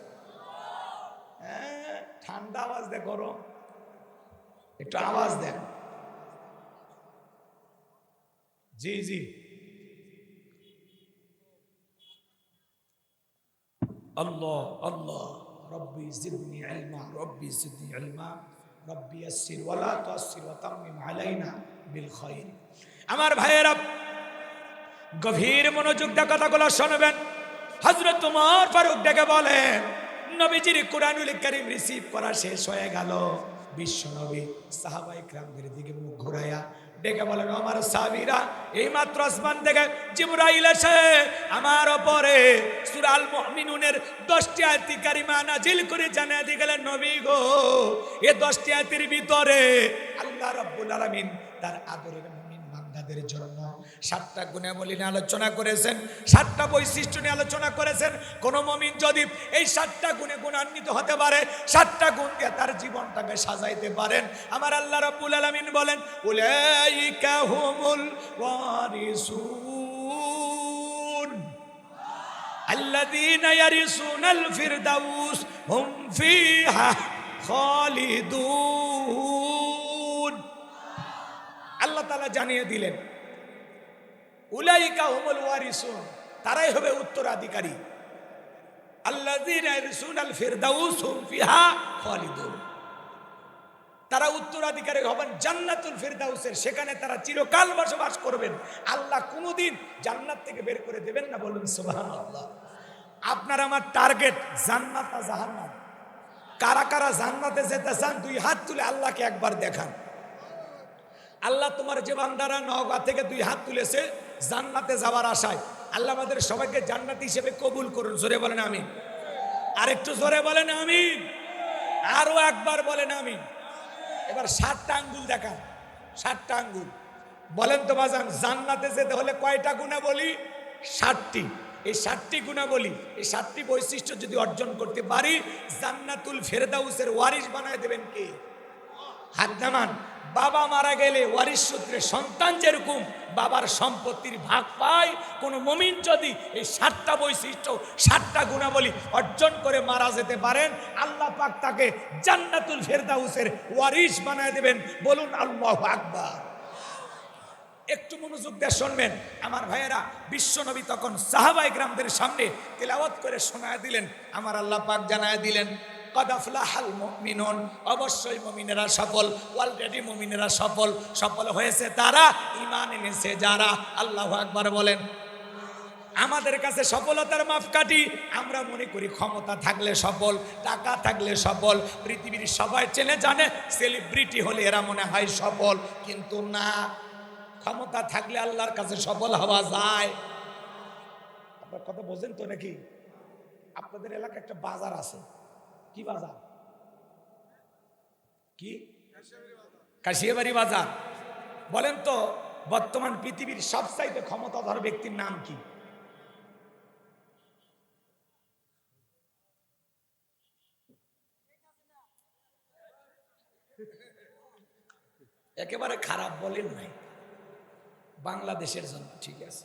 হ্যাঁ, ঠান্ডা আওয়াজ দে, গরম একটু আওয়াজ দেন। জি জি, আল্লাহ আল্লাহ। রব্বি জিদনি ইলমা, রব্বি জিদনি ইলমা, রব্বি ইয়াসসির ওয়ালা তুয়াসসির ওয়া তাম্মিম আলাইনা বিল খায়র। আমার ভাইয়েরা গভীর মনোযোগ দিয়ে কথাগুলো শুনবেন। হযরত ওমর ফারুক ডেকে বলেন, নবীজির কুরআনুল কারীম রিসিভ করা শেষ হয়ে গেল। বিশ্ব নবী সাহাবায়ে কেরামদের দিকে মুখ ঘুরাইয়া ডেকে বলেন, আমার সাহাবীরা, এই মাত্র আসমান থেকে জিবরাইল এসে আমার উপরে সূরা আল মুমিনুনের 10টি আয়াত কারিমা নাজিল করে জানিয়ে দিয়ে গেলেন, নবী গো, এই 10টি আয়াতের ভিতরে আল্লাহ রাব্বুল আলামিন তার আদরের মুমিন বান্দাদের জন্য 7টা গুণাবলী নিয়ে আলোচনা করেছেন, 7টা বৈশিষ্ট্য নিয়ে আলোচনা করেছেন। কোন মুমিন যদি এই 7টা গুণে গুণান্বিত হতে পারে, 7টা গুণ দিয়ে তার জীবনটাকে সাজাইতে পারেন, আমার আল্লাহ রাব্বুল আলামিন বলেন, উলাইকা হুমুল ওয়ারিসুন আল্লাযীনা ইয়ারিসুনাল ফিরদাউস হুম ফিহা খালিদুন। আল্লাহ তাআলা জানিয়ে দিলেন, উলাইকা হুমুল ওয়ারিসুন, তারাই হবে উত্তরাধিকারী। আল্লাযীনা ইয়ারিসুনাল ফিরদাউস হুম ফিহা খালিদুন, তারা উত্তরাধিকারী হবেন জান্নাতুল ফিরদাউসের, সেখানে তারা চিরকাল বসবাস করবেন। আল্লাহ কোনোদিন জান্নাত থেকে বের করে দেবেন না, বলুন সুবহানাল্লাহ। আপনার আমার টার্গেট জান্নাত না জাহান্নাম? কারা কারা জান্নাতে যেতে চান 2 হাত তুলে আল্লাহকে একবার দেখান। আল্লাহ তোমার যে বান্দারা নওগাঁ থেকে 2 হাত তুলেছে জান্নাতে যাওয়ার আশায়, আল্লাহ আমাদের সবাইকে জান্নাতি হিসেবে কবুল করুন। জোরে বলেন আমিন। আরেকটু জোরে বলেন আমিন। আরো একবার বলেন আমিন। এবার 7টা আঙ্গুল দেখান, 7টা আঙ্গুল বলেন তো বাজান, জান্নাতে যেতে হলে কয়টা গুণাবলী? 7টি। এই 7টি গুণাবলী, এই 7টি বৈশিষ্ট্য যদি অর্জন করতে পারি, জান্নাতুল ফেরদাউসের ওয়ারিস বানায় দেবেন কে? হাত নামান। বাবা মারা গেলে ওয়ারিস সূত্রে সন্তান যেরকম বাবার সম্পত্তির ভাগ পায়, কোন মুমিন যদি এই 7টা বৈশিষ্ট্য 7টা গুণাবলী অর্জন করে মারা যেতে পারেন, আল্লাহ পাক তাকে জান্নাতুল ফেরদাউসের ওয়ারিস বানায় দেবেন। বলুন আল্লাহু আকবার। একটু মনোযোগ দিয়ে শুনবেন আমার ভাইয়েরা। বিশ্বনবী তখন সাহাবায়ে কেরামদের সামনে তেলাওয়াত করে শোনায় দিলেন, আমার আল্লাহ পাক জানায় দিলেন, কদ আফলাহাল মুমিনুন, অবশ্যই মুমিনেরা সফল। অলরেডি মুমিনেরা সফল। সফল হয়েছে তারা, ঈমান এনেছে যারা। আল্লাহু আকবার বলেন। আমাদের কাছে সফলতার মাপকাঠি, আমরা মনে করি ক্ষমতা থাকলে সফল, টাকা থাকলে সফল, পৃথিবীর সবাই চেনে জানে, সেলিব্রিটি হলে এরা মনে হয় সফল। কিন্তু না, ক্ষমতা থাকলে আল্লাহর কাছে সফল হওয়া যায়। আপনার কথা বোঝেন তো নাকি? আপনাদের এলাকায় একটা বাজার আছে, কি বাজার? কি? কাশিয়াবাড়ি বাজার। বলেন তো, বর্তমান পৃথিবীর সবচাইতে ক্ষমতাধর ব্যক্তির নাম কি? একেবারে খারাপ বলেন নাই, বাংলাদেশের জন্য ঠিক আছে।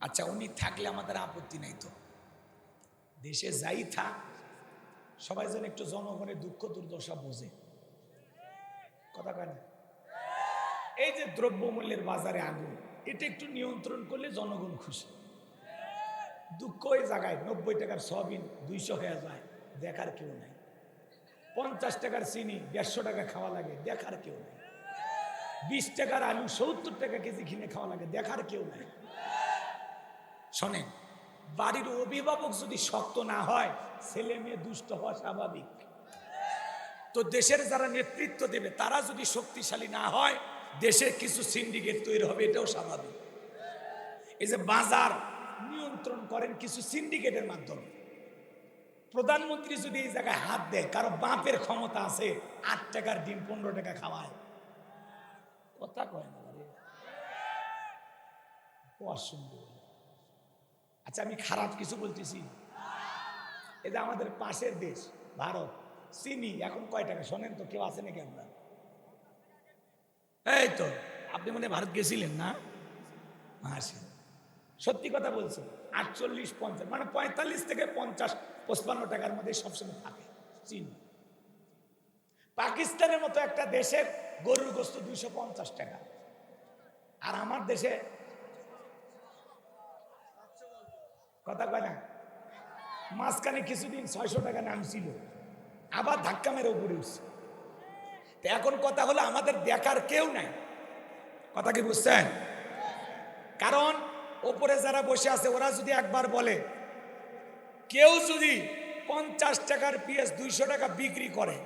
আচ্ছা, উনি থাকলে আমাদের আপত্তি নাই তো, দেশে যাই থাক, সবাই যেন একটু জনগণের দুঃখ দুর্দশা বোঝে, কথা কয় না? এই যে দ্রব্যমূল্যের বাজারে আগুন, এটা একটু নিয়ন্ত্রণ করলে জনগণ খুশি। দুঃখ ওই জায়গায় 90 টাকার সয়াবিন 200 হয়ে যায়, দেখার কেউ নাই। 50 টাকার চিনি 150 টাকা খাওয়া লাগে, দেখার কেউ নাই। 20 টাকার আলু 70 টাকা কেজি কিনে খাওয়া লাগে, দেখার কেউ নাই। শোনেন, বাড়ির অভিভাবক যদি শক্ত না হয়, ছেলে মেয়ে দুষ্ট হওয়া স্বাভাবিক। তো দেশের যারা নেতৃত্ব দেবে তারা যদি শক্তিশালী না হয়, দেশে কিছু সিন্ডিকেট তৈরি হবে, এটাও স্বাভাবিক। এই যে বাজার নিয়ন্ত্রণ করেন কিছু সিন্ডিকেটের মাধ্যমে, প্রধানমন্ত্রী যদি এই জায়গায় হাত দেয়, কারো বাপের ক্ষমতা আছে 8 টাকার ডিম 15 টাকা খাওয়ায়, কথা কয় না রে, অসুন্দর। আচ্ছা, আমি খারাপ কিছু বলতেছি? এই যে আমাদের পাশের দেশ ভারত, চিনি এখন কয় টাকা শোনেন তো, কেউ আছে নাকি আপনার? এই তো আপনি মনে ভারত গেছিলেন না? আসেন, সত্যি কথা বলছি, 48-50 মানে 45 থেকে 50-55 টাকার মধ্যে সবসময় থাকে চিনি। পাকিস্তানের মতো একটা দেশের গরুর গোস্ত 250 টাকা, আর আমার দেশে, কথা কয় না, মাঝখানে কিছুদিন 600 টাকা নামছিল, আবার ধাক্কা মেরে উপরে উঠছে। এখন কথা হলো, আমাদের দেখার কেউ নাই, কথা কি বুঝছেন? কারণ ওপরে যারা বসে আছে ওরা যদি একবার বলে, কেউ যদি 50 টাকার পেঁয়াজ 200 টাকা বিক্রি করে,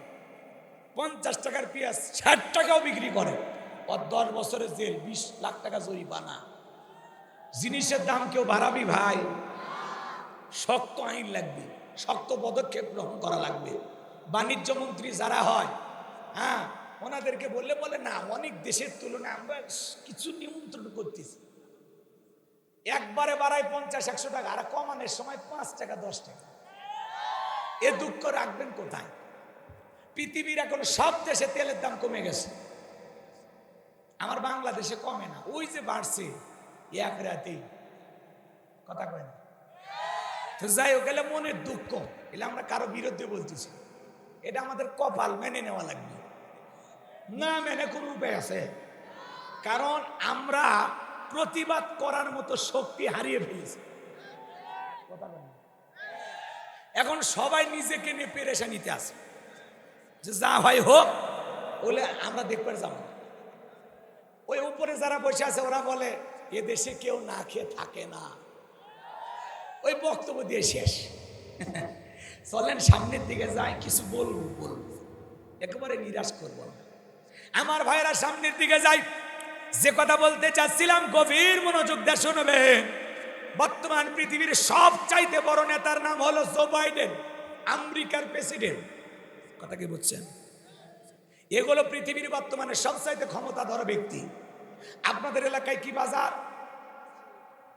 50 টাকার পেঁয়াজ 60 টাকাও বিক্রি করে, ওর 10 বছরের জেল, 20 লাখ টাকা জরিমানা। জিনিসের দাম কেউ বাড়াবি ভাই, শক্ত আইন লাগবে, শক্ত পদক্ষেপ গ্রহণ করা লাগবে। বাণিজ্য মন্ত্রী যারা হয়, হ্যাঁ, ওনাদেরকে বললে বলে না, অনেক দেশের তুলনায় আমরা কিছু নিয়ন্ত্রণ করতেছি। একবারে বাড়ায় 50-100 টাকা, আর কমানোর সময় 5 টাকা 10 টাকা। এ দুঃখ রাখবেন কোথায়? পৃথিবীর এখন সব দেশে তেলের দাম কমে গেছে, আমার বাংলাদেশে কমে না, ওই যে বাড়ছে এক রাতেই, কথা কয় না? তো যাই হোক, গেলে মনের দুঃখ, এলে আমরা কারো বিরুদ্ধে বলতেছি, এটা আমাদের কপাল, মেনে নেওয়া লাগবে। না মেনে কোনো উপায় আছে? কারণ আমরা প্রতিবাদ করার মতো শক্তি হারিয়ে ফেলেছি, কথা বলেন। এখন সবাই নিজেকে নিয়ে পেরেশানিতে আছে, যে যা হয় হোক, বলে আমরা দেখবার যাবো। ওই উপরে যারা বসে আছে ওরা বলে এ দেশে কেউ না খেয়ে থাকে না, ওই বক্তব্য দিয়ে শেষ। চলেন সামনের দিকে যাই, কিছু বলবো, একেবারে নিরাশ করবো না। আমার ভাইয়েরা সামনের দিকে যাই, যে কথা বলতে চাচ্ছিলাম গভীর মনোযোগ দিয়ে শুনবেন। বর্তমান পৃথিবীর সবচাইতে বড় নেতার নাম হলো জো বাইডেন, আমেরিকার প্রেসিডেন্ট, কথা কি বুঝছেন? এগুলো পৃথিবীর বর্তমানে সবচাইতে ক্ষমতাধর ব্যক্তি। আপনাদের এলাকায় কি বাজার?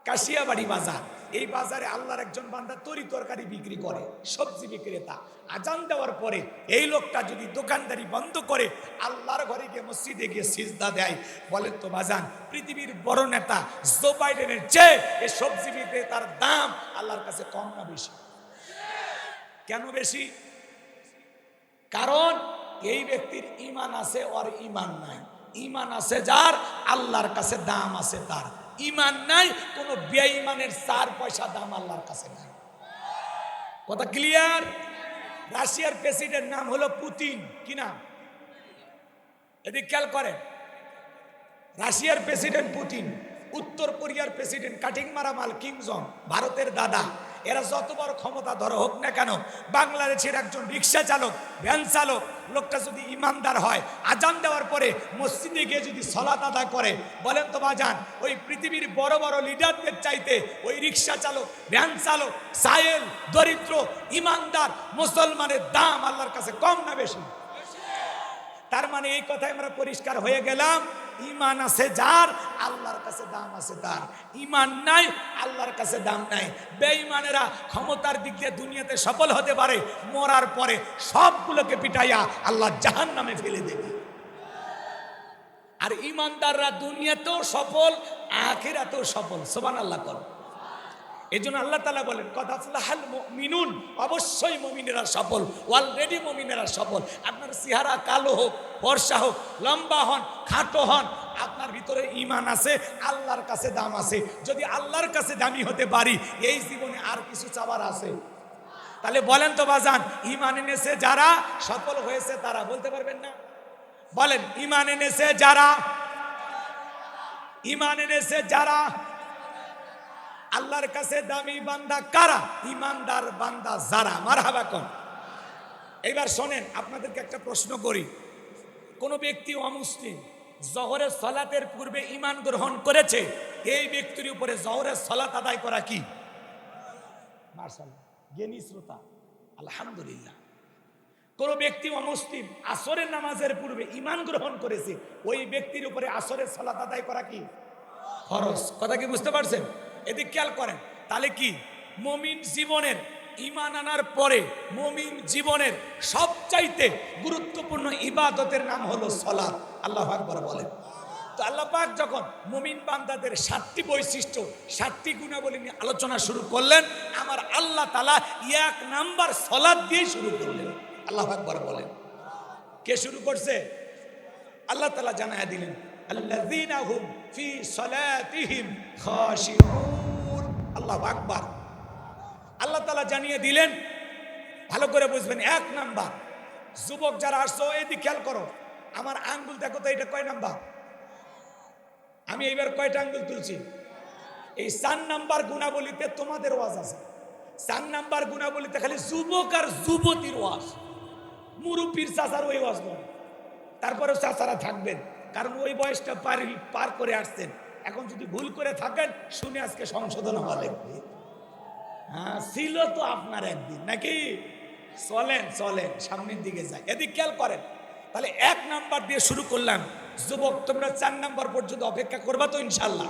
কাশিয়াবাড়ি বাজার। এই বাজারে আল্লাহর একজন বান্দা তরি তরকারি বিক্রি করে, সবজি বিক্রেতা। আজান দেওয়ার পরে এই লোকটা যদি দোকানদারি বন্ধ করে আল্লাহর ঘরে গিয়ে মসজিদে গিয়ে সিজদা দেয়, বলেন তো বাজান, পৃথিবীর বড় নেতা জো বাইডেনের চেয়ে এই সবজি বিক্রেতার দাম আল্লাহর কাছে কম না বেশি? কেন বেশি? কারণ এই ব্যক্তির ঈমান আছে, ওর ঈমান নাই। ঈমান আছে যার, আল্লাহর কাছে দাম আছে তার। ঈমান নাই, কোন বেঈমানের 4 পয়সা দাম আল্লাহর কাছে নাই। কথা ক্লিয়ার? রাশিয়ার প্রেসিডেন্ট নাম হলো পুতিন। কি নাম? এদিকে খেয়াল করেন, রাশিয়ার প্রেসিডেন্ট পুতিন, উত্তর কোরিয়ার প্রেসিডেন্ট কাটিং মারা মাল কিম জং, ভারতের দাদা। এরা যত বড় ক্ষমতা ধর হোক না কেন, বাংলাদেশের একজন রিক্সা চালক, ভ্যান চালক, লোকটা যদি ইমানদার হয়, আজান দেওয়ার পরে মসজিদে গিয়ে যদি সালাত আদায় করে, বলেন তো বাজান, ওই পৃথিবীর বড় বড় লিডারদের চাইতে ওই রিক্সা চালক, ভ্যান চালক, সায়েল, দরিদ্র, ইমানদার মুসলমানের দাম আল্লাহর কাছে কম না বেশি? তার মানে এই কথায় আমরা পরিষ্কার হয়ে গেলাম, ইমান আছে যার আল্লাহর কাছে দাম আছে তার, ইমান নাই আল্লাহর কাছে দাম নাই। বেঈমানেরা ক্ষমতার দিক দিয়ে দুনিয়াতে সফল হতে পারে, মরার পরে সবগুলোকে পিটাইয়া আল্লাহ জাহান্নামে ফেলে দেবে। আর ইমানদাররা দুনিয়াতেও সফল, আখিরাতেও সফল। সুবহানাল্লাহ করো। এই জন্য আল্লাহ তাআলা বলেন কদ আফলাহাল মুমিনুন, অবশ্যই মুমিনেরা সফল, অলরেডি মুমিনেরা সফল। আপনার চেহারা কালো হোক, ফর্সা হোক, লম্বা হন, খাটো হন, আপনার ভিতরে ঈমান আছে, আল্লাহর কাছে দাম আছে। যদি আল্লাহর কাছে দামি হতে পারি, এই জীবনে আর কিছু চাওয়ার আছে? তাহলে বলেন তো বাজান, ঈমান এনেছে যারা সফল হয়েছে তারা, বলতে পারবেন না? বলেন, ঈমান এনেছে যারা, ঈমান এনেছে যারা, আল্লাহর কাছে দামি বান্দা কারা? ইমানদার বান্দা যারা। মারহাবা কোন। এবার শোনেন, আপনাদেরকে একটা প্রশ্ন করি। কোন ব্যক্তি অমুসলিম জোহরের সালাতের পূর্বে ঈমান গ্রহণ করেছে, এই ব্যক্তির উপরে জোহরের সালাত আদায় করা কি? মাশাআল্লাহ, জ্ঞানী শ্রোতা, আলহামদুলিল্লাহ। কোন ব্যক্তি অমুসলিম আসরের নামাজের পূর্বে ঈমান গ্রহণ করেছে, ওই ব্যক্তির উপরে আসরের সালাত আদায় করা কি? ফরজ। কথা কি বুঝতে পারছেন? এদিক খেয়াল করেন। তাহলে কি মুমিন জীবনের, ঈমান আনার পরে মুমিন জীবনের সবচাইতে গুরুত্বপূর্ণ ইবাদতের নাম হলো সালাত। আল্লাহু আকবার বলেন। তো আল্লাহ পাক যখন মুমিন বান্দাদের 7টি বৈশিষ্ট্য, 7টি গুণাবলী নিয়ে আলোচনা শুরু করলেন, আমার আল্লাহ তাআলা 1 নাম্বার সালাত দিয়ে শুরু করলেন। আল্লাহু আকবার বলেন। কে শুরু করছে? আল্লাহ তাআলা জানায়া দিলেন, আল্লাযীনা হুম ফি সালাতিহিম খাশিউন। আল্লাহু আকবার। আল্লাহ তাআলা জানিয়ে দিলেন, ভালো করে বুঝবেন। 1 নাম্বার, যুবক যারা আসছো এদিকে খেয়াল করো, আমার আঙ্গুল দেখো তো, এটা কয় নাম্বার? আমি এইবার কয়টা আঙ্গুল তুলছি? এই 4 নাম্বার গুণাবলীতে তোমাদের ওয়াজ আছে। 4 নাম্বার গুণাবলীতে খালি যুবক আর যুবতীর ওয়াজ, মুরব্বির চাচার ওই ওয়াজ নয়। তারপরেও চাচারা থাকবেন, কারণ ওই বয়সটা পার করে আসছেন। এখন যদি ভুল করে থাকেন, শুনে আজকে সংশোধন হওয়া লাগবে। হ্যাঁ, ছিল তো আপনার একদিন, নাকি? চলেন চলেন, সামনের দিকে যাই। এদিক খেয়াল করেন। তাহলে 1 নাম্বার দিয়ে শুরু করলাম। যুবক, তোমরা 4 নাম্বার পর্যন্ত অপেক্ষা করবা তো ইনশাআল্লাহ?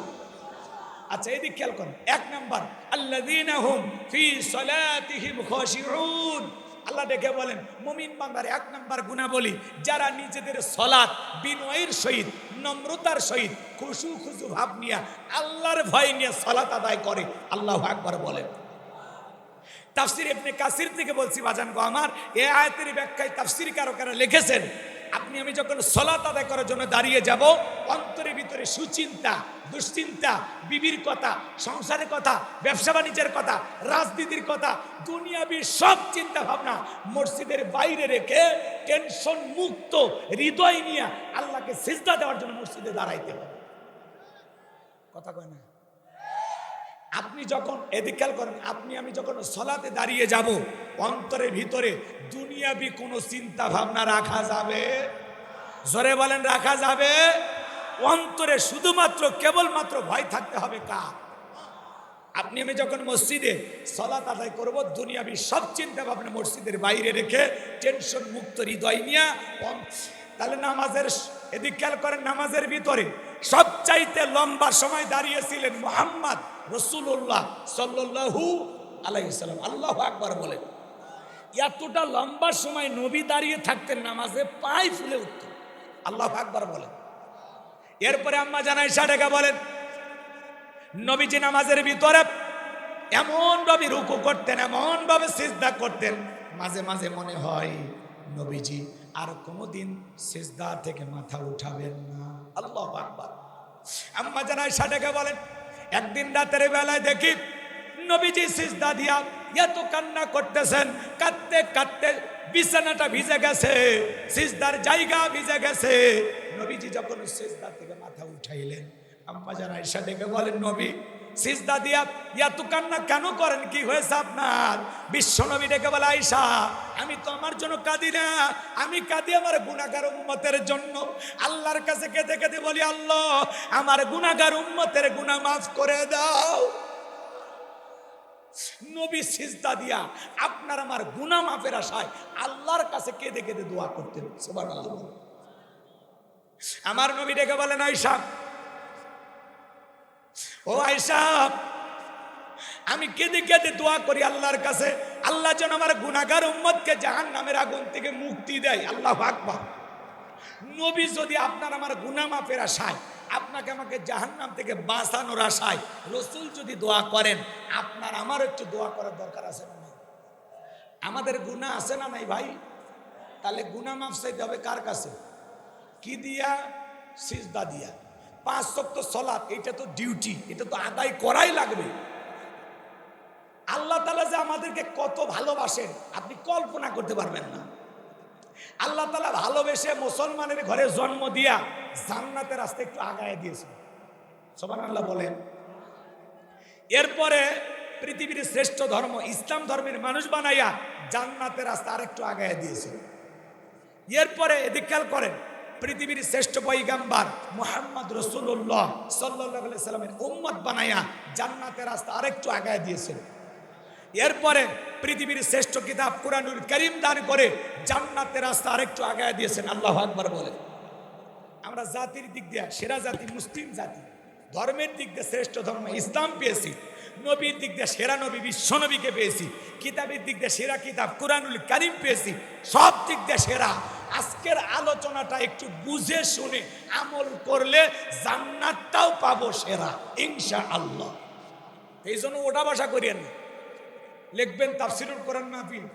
আচ্ছা, এদিক খেয়াল করেন। 1 নাম্বার, আল্লাযীনা হুম ফি সালাতিহিম খাশিউন। আল্লাহ ডেকে বলেন, মুমিন বান্দার 1 নাম্বার গুণাবলী, যারা নিজেদের সালাত বিনয়ের সহিত, নম্রতার সহিত, খুশু খুশু ভাব নিয়ে, আল্লাহর ভয় নিয়ে সালাত আদায় করে। আল্লাহু আকবার বলেন। তাফসীর ইবনে কাসির থেকে বলছি বাজান গো আমার, এই আয়াতের ব্যাখ্যায় তাফসীরকারকেরা লিখেছেন, আপনি আমি যখন সালাত আদায় করার জন্য দাঁড়িয়ে যাব, অন্তরের ভিতরে সুচিন্তা, দুশ্চিন্তা, বিবির কথা, সংসারের কথা, ব্যবসা বাণিজ্যের কথা, রাজনীতির কথা, দুনিয়াবি সব চিন্তা ভাবনা মসজিদের বাইরে রেখে টেনশন মুক্ত হৃদয় নিয়ে আল্লাহকে সিজদা দেওয়ার জন্য মসজিদে দাঁড়াইতে হবে। কথা কয় না? আপনি যখন, এদিক খেয়াল করেন, আপনি আমি যখন সালাতে দাঁড়িয়ে যাব, অন্তরের ভিতরে দুনিয়াবি কোনো চিন্তা ভাবনা রাখা যাবে? জোরে বলেন, রাখা যাবে? অন্তরে শুধুমাত্র কেবলমাত্র ভয় থাকতে হবে কার? আপনি আমি যখন মসজিদে সালাত আদায় করব, দুনিয়াবি সব চিন্তা ভাবনা মসজিদের বাইরে রেখে টেনশন মুক্ত হৃদয় নিয়ে, তাহলে নামাজের, এদিক খেয়াল করেন, নামাজের ভিতরে সবচাইতে লম্বা সময় দাঁড়িয়েছিলেন মুহাম্মদ রাসূলুল্লাহ সাল্লাল্লাহু আলাইহি সাল্লাম। আল্লাহু আকবার বলেন। এতটা লম্বা সময় নবী দাঁড়িয়ে থাকতেন নামাজে, পায়ে ফুলে উঠত। আল্লাহু আকবার বলেন। এরপরে আম্মা জান আয়েশা ডেকে বলেন, নবীজি নামাজের ভিতরে এমন ভাবে রুকু করতেন, এমন ভাবে সিজদা করতেন, মাঝে মাঝে মনে হয় নবীজি আর কোনোদিন সিজদা থেকে মাথা উঠাবেন না। আল্লাহু আকবার। আম্মা জান আয়েশা ডেকে বলেন, একদিন রাতের বেলায় দেখি নবীজি সিজদা দিয়া এত কান্না করতেছেন, কাঁদতে কাঁদতে বিছানাটা ভিজে গেছে, সিজদার জায়গা ভিজে গেছে। নবীজি যখন সিজদা থেকে মাথা উঠাইলেন, আম্মা জান আয়েশা ডেকে বলেন, নবী সিজদা দিয়া এত কান্না কেন করেন? কি হয়েছে আপনার? বিশ্ব নবী ডেকে বলে, আয়েশা, আমি তো আমার জন্য কাঁদি না, আমি কাঁদি আমার গুনাহগার উম্মতের জন্য। আল্লাহর কাছে কেঁদে কেঁদে বলি, আল্লাহ আমার গুনাহগার উম্মতের গুনাহ মাফ করে দাও। নবী সিজদা দিয়া আপনার আমার গুনাহ মাফের আশায় আল্লাহর কাছে কেঁদে কেঁদে দোয়া করতেন। সুবহানাল্লাহ। আমার নবী ডেকে বলেন, আয়েশা, ও আয়েশা, আমি কেঁদে কেঁদে দোয়া করি আল্লাহর কাছে, আল্লাহ যেন আমার গুনাহগার উম্মতকে জাহান্নামের আগুন থেকে মুক্তি দেয়। আল্লাহু আকবার। নবী যদি আপনার আমার গুনাহ মাফের আশায়, আপনাকে আমাকে জাহান্নাম থেকে বাঁচানোর আশায় রাসূল যদি দোয়া করেন, আপনার আমার একটু দোয়া করার দরকার আছে না? আমাদের গুনাহ আছে না নাই ভাই? তাহলে গুনাহ মাফ চাইতে হবে কার কাছে? কি দিয়া? সিজদা দিয়া। 5 ওয়াক্ত সালাত, এটা তো ডিউটি, এটা তো আদায় করাই লাগবে। আল্লাহ তাআলা যে আমাদেরকে কত ভালোবাসেন আপনি কল্পনা করতে পারবেন না। আল্লাহ তাআলা ভালোবেসে মুসলমানের ঘরে জন্ম দিয়া জান্নাতের রাস্তা একটু আগায় দিয়েছে। সুবহানাল্লাহ বলেন। এরপরে পৃথিবীর শ্রেষ্ঠ ধর্ম ইসলাম ধর্মের মানুষ বানাইয়া জান্নাতের রাস্তা আরেকটু আগায় দিয়েছে। এরপরে এদিক খেয়াল করেন, পৃথিবীর শ্রেষ্ঠ পয়গম্বর মুহাম্মদ রাসূলুল্লাহ সাল্লাল্লাহু আলাইহি সাল্লামের উম্মত বানাইয়া জান্নাতের রাস্তা আরেকটু আগায় দিয়েছেন। এরপরে পৃথিবীর শ্রেষ্ঠ কিতাব কুরআনুল কারীম দান করে জান্নাতের রাস্তা আরেকটু আগায় দিয়েছেন। আল্লাহু আকবার বলে। আমরা জাতির দিক দিয়ে সেরা জাতি মুসলিম জাতি, ধর্মের দিক দিয়ে শ্রেষ্ঠ ধর্ম ইসলাম পেয়েছি, নবীর দিক দিয়ে সেরা নবী বিশ্ব নবীকে পেয়েছি, কিতাবের দিক দিয়ে সেরা কিতাব কুরআনুল কারীম পেয়েছি, সব দিক দিয়ে সেরা। আজকের আলোচনাটা একটু বুঝে শুনে আমল করলে জান্নাতটাও পাবো সেরা ইনশাআল্লাহ। এই জন্য ওটা ভাষা করিয়েন না, লিখবেন তাফসীরুল কোরআন মাহফিল।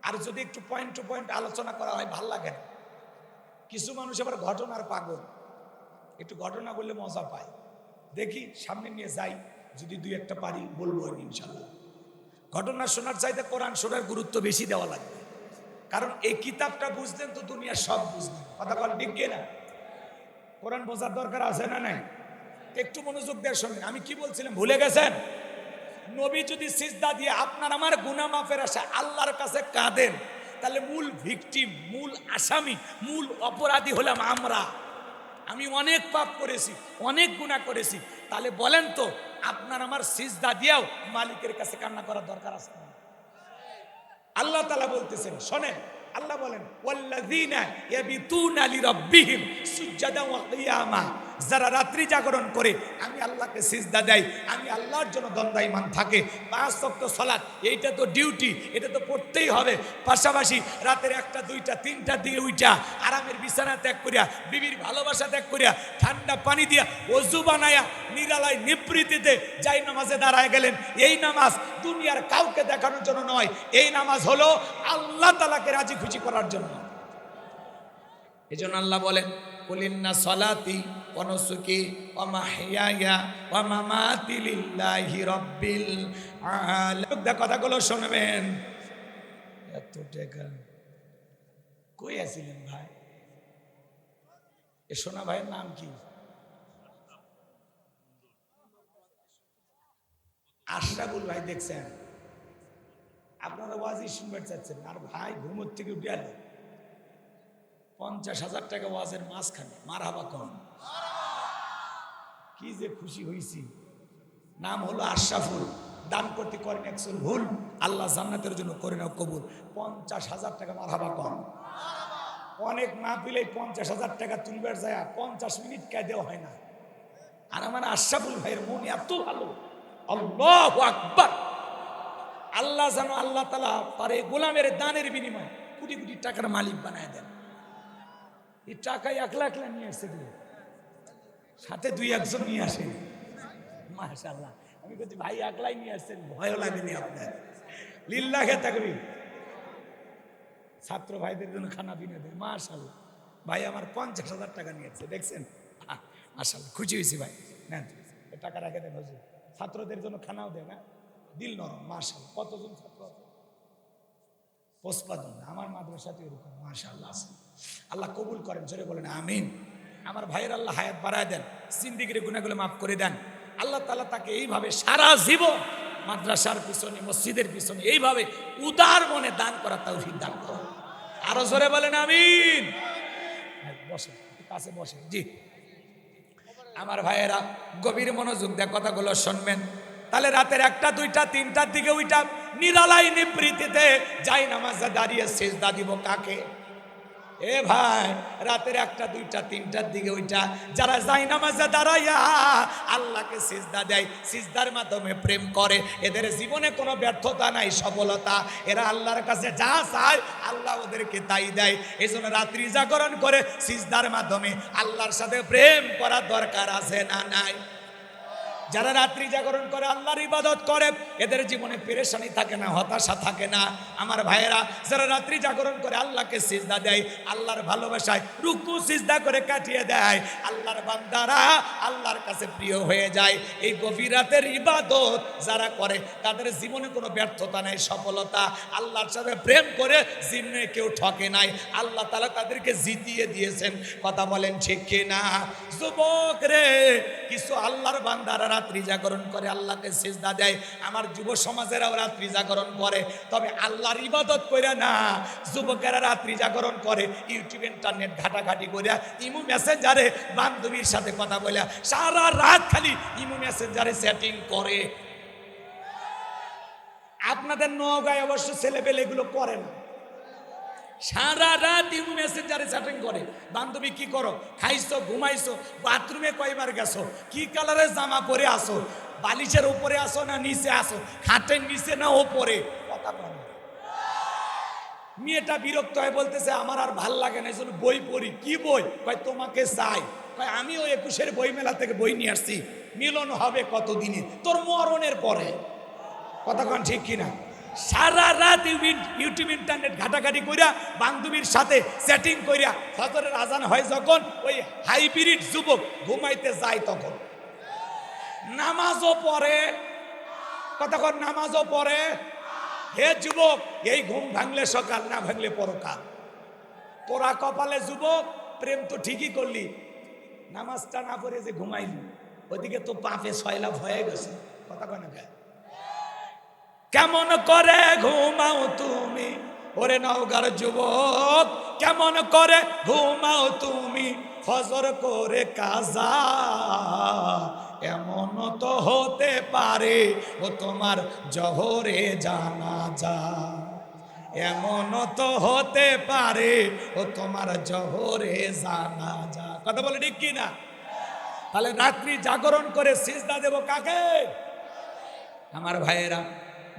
আর যদি একটু পয়েন্ট টু পয়েন্ট আলোচনা করা হয় ভাল লাগে না। কিছু মানুষ আবার ঘটনার পাগল, একটু ঘটনা বললে মজা পায়। দেখি সামনে নিয়ে যাই, যদি দুই একটা পারি বলবো ইনশাআল্লাহ। ঘটনা শোনার চাইতে কোরআন শোনার গুরুত্ব বেশি দেওয়া লাগবে, কারণ এই কিতাবটা বুঝলেন তো দুনিয়ার সব বুঝলেন। কথা বল ঠিক না? কোরআন বোঝার দরকার আছে না নাই? একটু মনোযোগ দিয়ে শোনেন। আমি কি বলছিলাম ভুলে গেছেন? নবী যদি সিজদা দিয়ে আপনার আমার গুনাহ মাফের আশা আল্লাহর কাছে কাঁদেন, তাহলে মূল ভিকটিম, মূল আসামি, মূল অপরাধী হলাম আমরা। আমি অনেক পাপ করেছি, অনেক গুনাহ করেছি। তাহলে বলেন তো আপনার আমার সিজদা দিয়েও মালিকের কাছে কান্না করার দরকার আছে না? আল্লাহ তাআলা বলতেছেন, শোনেন, আল্লাহ বলেন ওয়াল্লাযীনা ইয়াবিতুনা লিরাব্বিহিম সুজদান ওয়া কিয়ামা, যারা রাত্রি জাগরণ করে আমি আল্লাহকে সিজদা দেয়, আমি আল্লাহর জন্য দণ্ডায়মান থাকে। 5 ওয়াক্ত সালাত, এইটা তো ডিউটি, এটা তো পড়তেই হবে। পাশাপাশি রাতের 1টা 2টা 3টার দিকে উইটা আরামের বিছানা ত্যাগ করিয়া, বিবির ভালোবাসা ত্যাগ করিয়া, ঠান্ডা পানি দিয়া ওযু বানায়া নিরালায় নিবৃত্তিতে যাই নামাজে দাঁড়ায় গেলেন। এই নামাজ দুনিয়ার কাউকে দেখানোর জন্য নয়, এই নামাজ হলো আল্লাহ তাআলাকে রাজি খুশি করার জন্য। এজন্য আল্লাহ বলেন কুলিন্না সলাতি ওয়া নুসুকি ওয়া মাহইয়ায়া ওয়া মামাতি লিল্লাহি রাব্বিল আলামিন। কথাগুলো শুনবেন। এত টাকা কই আছিলেন ভাই? এ সোনা ভাইয়ের নাম কি? আশরাফুল ভাই। দেখছেন, আপনারা ওয়াজি শুনবার চাচ্ছেন, আর ভাই ঘুমোর থেকে উঠে আলো 50,000 টাকা ওয়াজের মাঝখানে মারহাবা কন। কি যে খুশি হয়েছি। নাম হলো আশরাফুল। দান করতে করেন 100 ভুল, আল্লাহ জান্নাতের জন্য করে নাও কবুল। 50,000 টাকা মারহাবা কন। অনেক মাহফিলে 50,000 টাকা তুলবার যায় 50 মিনিট কায়দেও হয় না। আর আমার আশরাফুল ভাইয়ের মন এত ভালো, আল্লাহু আকবার। আল্লাহ জানো, আল্লাহ তাআলা তার এই গোলামের দানের বিনিময়ে কোটি কোটি টাকার মালিক বানায় দেন। এই টাকা একলা একলা নিয়ে আসছে, সাথে 2-1 নিয়ে আসে। মাশাআল্লাহ। আমি বলছি ভাই একলাই নিয়ে আসছেন, ভয়ও লাগেনি আপনার? লিল্লাহে তাকবীর। ছাত্র ভাইদের জন্য খানা পিনা দেয়। মাশাআল্লাহ। ভাই আমার 50,000 টাকা নিয়ে আসছে, দেখছেন? মাশাআল্লাহ, খুশি হয়েছি ভাই। নেন টাকা রেখে দেন হুজুর। ছাত্রদের জন্য খানাও দেয় না, দিল নরম। মাশাআল্লাহ। কতজন ছাত্র আছে? 55 জন। আমার মাদ্রাসাতে এরকম মাশাআল্লাহ। আল্লাহ কবুল করেন, জোরে বলেন আমিন। আমার ভাইয়ের আল্লাহ হায়াত বাড়ায় দেন, জিন্দেগির গুনাহগুলো মাফ করে দেন। আল্লাহ তাআলা তাকে এইভাবে সারা জীবন মাদ্রাসার পিছনে, মসজিদের পিছনে এইভাবে উদার মনে দান করা তৌফিক দান করুন। আরো জোরে বলেন আমিন। বসে, কাছে বসে। জি আমার ভাইয়েরা, গভীর মনোযোগ দিয়ে কথাগুলো শুনবেন। তাহলে রাতের 1টা 2টা 3টার দিকে ওইটা নিরালাই নিবৃত্তিতে যাই নামাজে দাঁড়িয়ে সিজদা দিব কাকে? এ ভাই, রাতের 1টা 2টা 3টার দিকে ওইটা যারা যায় নামাজে দাঁড়াইয়া আল্লাহকে সিজদা দেয়, সিজদার মাধ্যমে প্রেম করে, এদের জীবনে কোনো ব্যর্থতা নাই, সফলতা। এরা আল্লাহর কাছে যা চায় আল্লাহ ওদেরকে তাই দেয়। এই জন্য রাত্রি জাগরণ করে সিজদার মাধ্যমে আল্লাহর সাথে প্রেম করার দরকার আছে না নাই? যারা রাত্রি জাগরণ করে আল্লাহর ইবাদত করে এদের জীবনে পেরেশানি থাকে না, হতাশা থাকে না। আমার ভাইয়েরা, যারা রাত্রি জাগরণ করে আল্লাহকে সিজদা দেয়, আল্লাহর ভালোবাসায় রুকু সিজদা করে কাটিয়ে দেয়, আল্লাহর বান্দারা আল্লাহর কাছে প্রিয় হয়ে যায়। এই গভীর রাতের ইবাদত যারা করে তাদের জীবনে কোনো ব্যর্থতা নেই, সফলতা। আল্লাহর সাথে প্রেম করে জীবনে কেউ ঠকে নাই, আল্লাহ তাআলা তাদেরকে জিতিয়ে দিয়েছেন। কথা বলেন ঠিক কিনা? যুবক রে, কিছু আল্লাহর বান্দারা রাত্রি জাগরণ করে আল্লাহকে সিজদা দেয়, আমার যুব সমাজেরাও রাত্রি জাগরণ করে, তবে আল্লাহর ইবাদত করে না। যুবকেরা রাত্রি জাগরণ করে ইউটিউব ইন্টারনেট ঘাটাঘাটি করে, ইমো মেসেঞ্জারে বান্ধবীর সাথে কথা বলে সারা রাত খালি ইমো মেসেঞ্জারে সেটিং করে। আপনাদের নওগাঁয় অবশ্য ছেলেপেলে এগুলো করে না, সারা রাত ইমো মেসেঞ্জারে চ্যাটিং করে। বান্ধবী কি করো, খাইছো, ঘুমাইছো, বাথরুমে কয়বার গেছো, কি কালারের জামা পরে আসো, বালিশের উপরে আসো না নিচে আসো, খাটের নিচে না ওপরে, কথা বলো। মেয়েটা বিরক্ত হয়ে বলতেছে আমার আর ভাল লাগে না, এই জন্য বই পড়ি। কি বই? কয় তোমাকে চাই। কয় আমিও 21-এর বই মেলা থেকে বই নিয়ে আসছি, মিলন হবে কতদিনে, তোর মরণের পরে। কথা কন ঠিক কিনা? সারা রাত ইউটিউব ইন্টারনেট ঘাটাঘাটি কইরা বান্ধবীর সাথে চ্যাটিং কইরা ফজরের আজান হয় যখন, ওই হাইব্রিড যুবক ঘুমাইতে যায় তখন নামাজও পড়ে। কতক্ষণ নামাজও পড়ে? হে যুবক, এই ঘুম ভাঙলে সকাল, না ভাঙলে পরকাল। তোরা কপালে যুবক, প্রেম তো ঠিকই করলি, নামাজটা না পড়ে যে ঘুমাইলি, ওদিকে তো পাপে সয়লাভ হয়ে গেছে। কথা কয় না? কেমন করে ঘুমাও তুমি ওরে নওগাঁর যুবক, কেমন করে ঘুমাও তুমি ফজর করে কাজা, এমন তো হতে পারে ও তোমার জহরে জানাজা, এমন তো হতে পারে ও তোমার জহরে জানাজা। কথা বলে ঠিক কিনা? তাহলে রাত্রি জাগরণ করে সিজদা দেব কাকে? আমার ভাইয়েরা,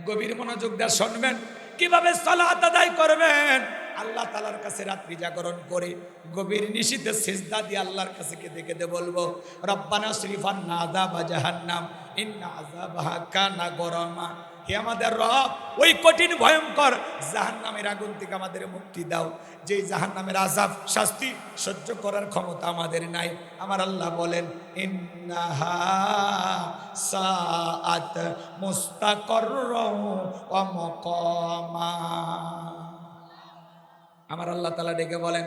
গভীর মনোযোগ দিয়ে শুনবেন, কিভাবে সালাত আদায় করবেন। আল্লাহ তাআলার কাছে রাত্রি জাগরণ করে গভীর নিশীথে সিজদা দিয়ে আল্লাহর কাছে কেঁদে বলবো, রব্বানা শরীফান আযাবা জাহান্নাম ইন্না আযাবাহা কানা গরামা। হে আমাদের রব, ওই কঠিন ভয়ঙ্কর জাহান্নামের আগুন থেকে আমাদের মুক্তি দাও, যে জাহান্নামের আযাব শাস্তি সহ্য করার ক্ষমতা আমাদের নাই। আমার আল্লাহ বলেন, ইন্নাহা সাআত মুস্তাকাররাও ওয়া মুকামা। আমার আল্লাহ তাআলা ডেকে বলেন,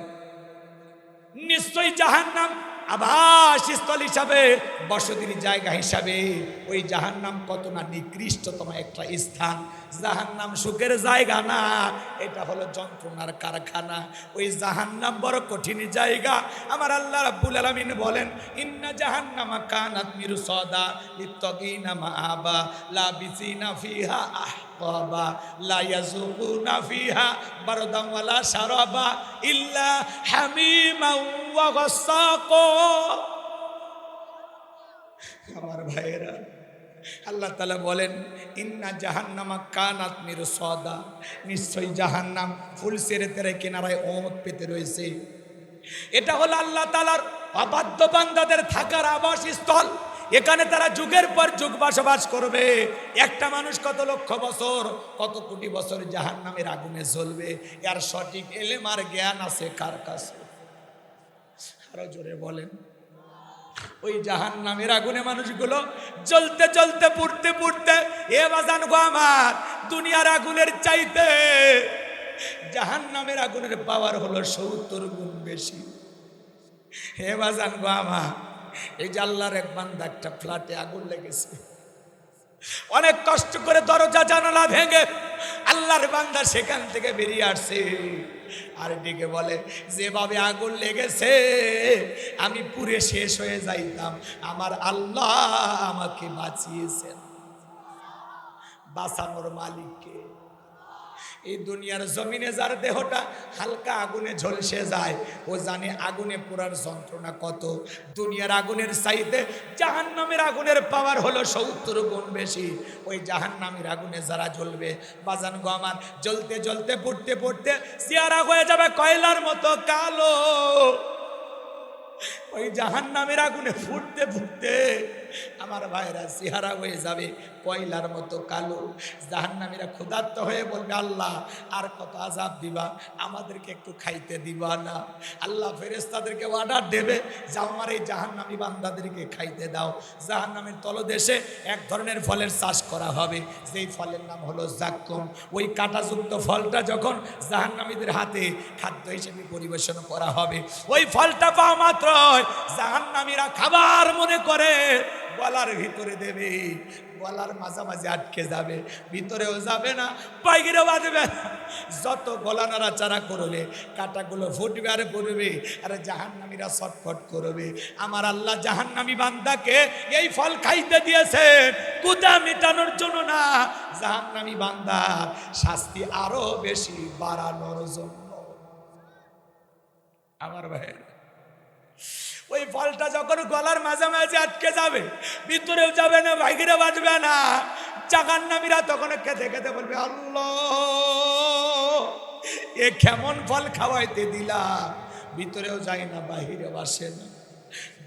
নিশ্চয়ই জাহান্নাম আবাসস্থল হিসাবে, বসতির জায়গা হিসাবে ওই জাহান্নাম কত না নিকৃষ্টতম একটা স্থান। জাহান্নাম সুখের জায়গা না, এটা হলো যন্ত্রণার কারখানা। ওই জাহান্নাম বড় কঠিন জায়গা। আমার আল্লাহ রাব্বুল আলামিন বলেন, ইন্না জাহান্নামা কানাত মিরসাদা লিত্তাগিনা মাআবা লাবিসিনা ফিহা আহকাবা লা ইয়াযুকুনা ফিহা বারদাম ওয়ালা শারাবা ইল্লা হামিমান ওয়া গাসসাকা। আমার ভাইয়েরা, আল্লাহ তাআলা বলেন, ইন্না জাহান্নামা কানাত মিরসাদা, নিশ্চয়ই জাহান্নাম ফুল সেরে তেরে কিনারায় ওঁত পেতে রয়েছে। এটা হলো আল্লাহ তাআলার অবাধ্য বান্দাদের থাকার আবাসস্থল। এখানে তারা যুগের পর যুগ বসবাস করবে। একটা মানুষ কত লক্ষ বছর, কত কোটি বছর জাহান্নামের আগুনে জ্বলবে, এর সঠিক এলেম আর জ্ঞান আছে কার কাছে? আরো জোরে বলেন। ওই জাহান্নামের আগুনে মানুষগুলো জ্বলতে জ্বলতে পুড়তে পুড়তে, এ বাজান গো আমার, দুনিয়ার আগুনের চাইতে জাহান্নামের আগুনের পাওয়ার হলো 70 গুণ বেশি। হে বাজান গো আমার, এই যে আল্লাহর এক বান্দা একটা ফ্ল্যাটে আগুন লেগেছে, অনেক কষ্ট করে দরজা জানালা ভেঙে আল্লাহর বান্দা সেখান থেকে বেরিয়ে আসছে। আর দিকে বলে, যেভাবে আগুন লেগেছে আমি পুরে শেষ হয়ে যাইতাম, আমার আল্লাহ আমাকে বাঁচিয়েছেন। বাঁচানোর মালিককে। এই দুনিয়ার জমিনে যার দেহটা হালকা আগুনে ঝলসে যায় ও জানে আগুনে পোড়ার যন্ত্রণা কত। দুনিয়ার আগুনের চাইতে জাহান্নামের আগুনের পাওয়ার হলো 70 গুণ বেশি। ওই জাহান্নামের আগুনে যারা জ্বলবে বাজান গো আমার, জ্বলতে জ্বলতে পড়তে পড়তে চেহারা হয়ে যাবে কয়লার মতো কালো। ওই জাহান্নামের আগুনে ফুটতে ফুটতে আমার ভাইরা চেহারা হয়ে যাবে কয়লার মতো কালো। জাহান্নামীরা ক্ষুধার্ত হয়ে বলবে, আল্লাহ আর কত আযাব দিবা, আমাদেরকে একটু খাইতে দিবা না? আল্লাহ ফেরেশতাদেরকে অর্ডার দেবে, যাও আমার এই জাহান্নামী বান্দাদেরকে খাইতে দাও। জাহান্নামের তলদেশে এক ধরনের ফলের চাষ করা হবে, যেই ফলের নাম হলো জাক্কুম। ওই কাঁটাযুক্ত ফলটা যখন জাহান্নামীদের হাতে খাদ্য হিসেবে পরিবেশন করা হবে, ওই ফলটা পাওয়া মাত্র জাহান্নামীরা খাবার মনে করে গলার ভিতরে দেবে, গলার মাঝামাঝি আটকে যাবে, ভিতরেও যাবে না, বাইরেও বাঁধবে না। যত গলা নাড়াচাড়া করবে কাঁটাগুলো ফুটবে আর পড়বে, আর জাহান্নামীরা ছটফট করবে। আমার আল্লাহ জাহান্নামী বান্দাকে এই ফল খাইতে দিয়েছেন ক্ষুধা মেটানোর জন্য না, জাহান্নামী বান্দার শাস্তি আরো বেশি বাড়ানোর জন্য। আমার ভাই, ওই ফলটা যখন গলার মাঝামাঝি আটকে যাবে, ভিতরেও যাবে না, বাইরে বাজবে না, জাহান্নামীরা তখন খেতে খেতে বলবে, আল্লাহ এ কেমন ফল খাওয়াইতে দিলা, ভিতরেও যায় না, বাহিরেও আসে না,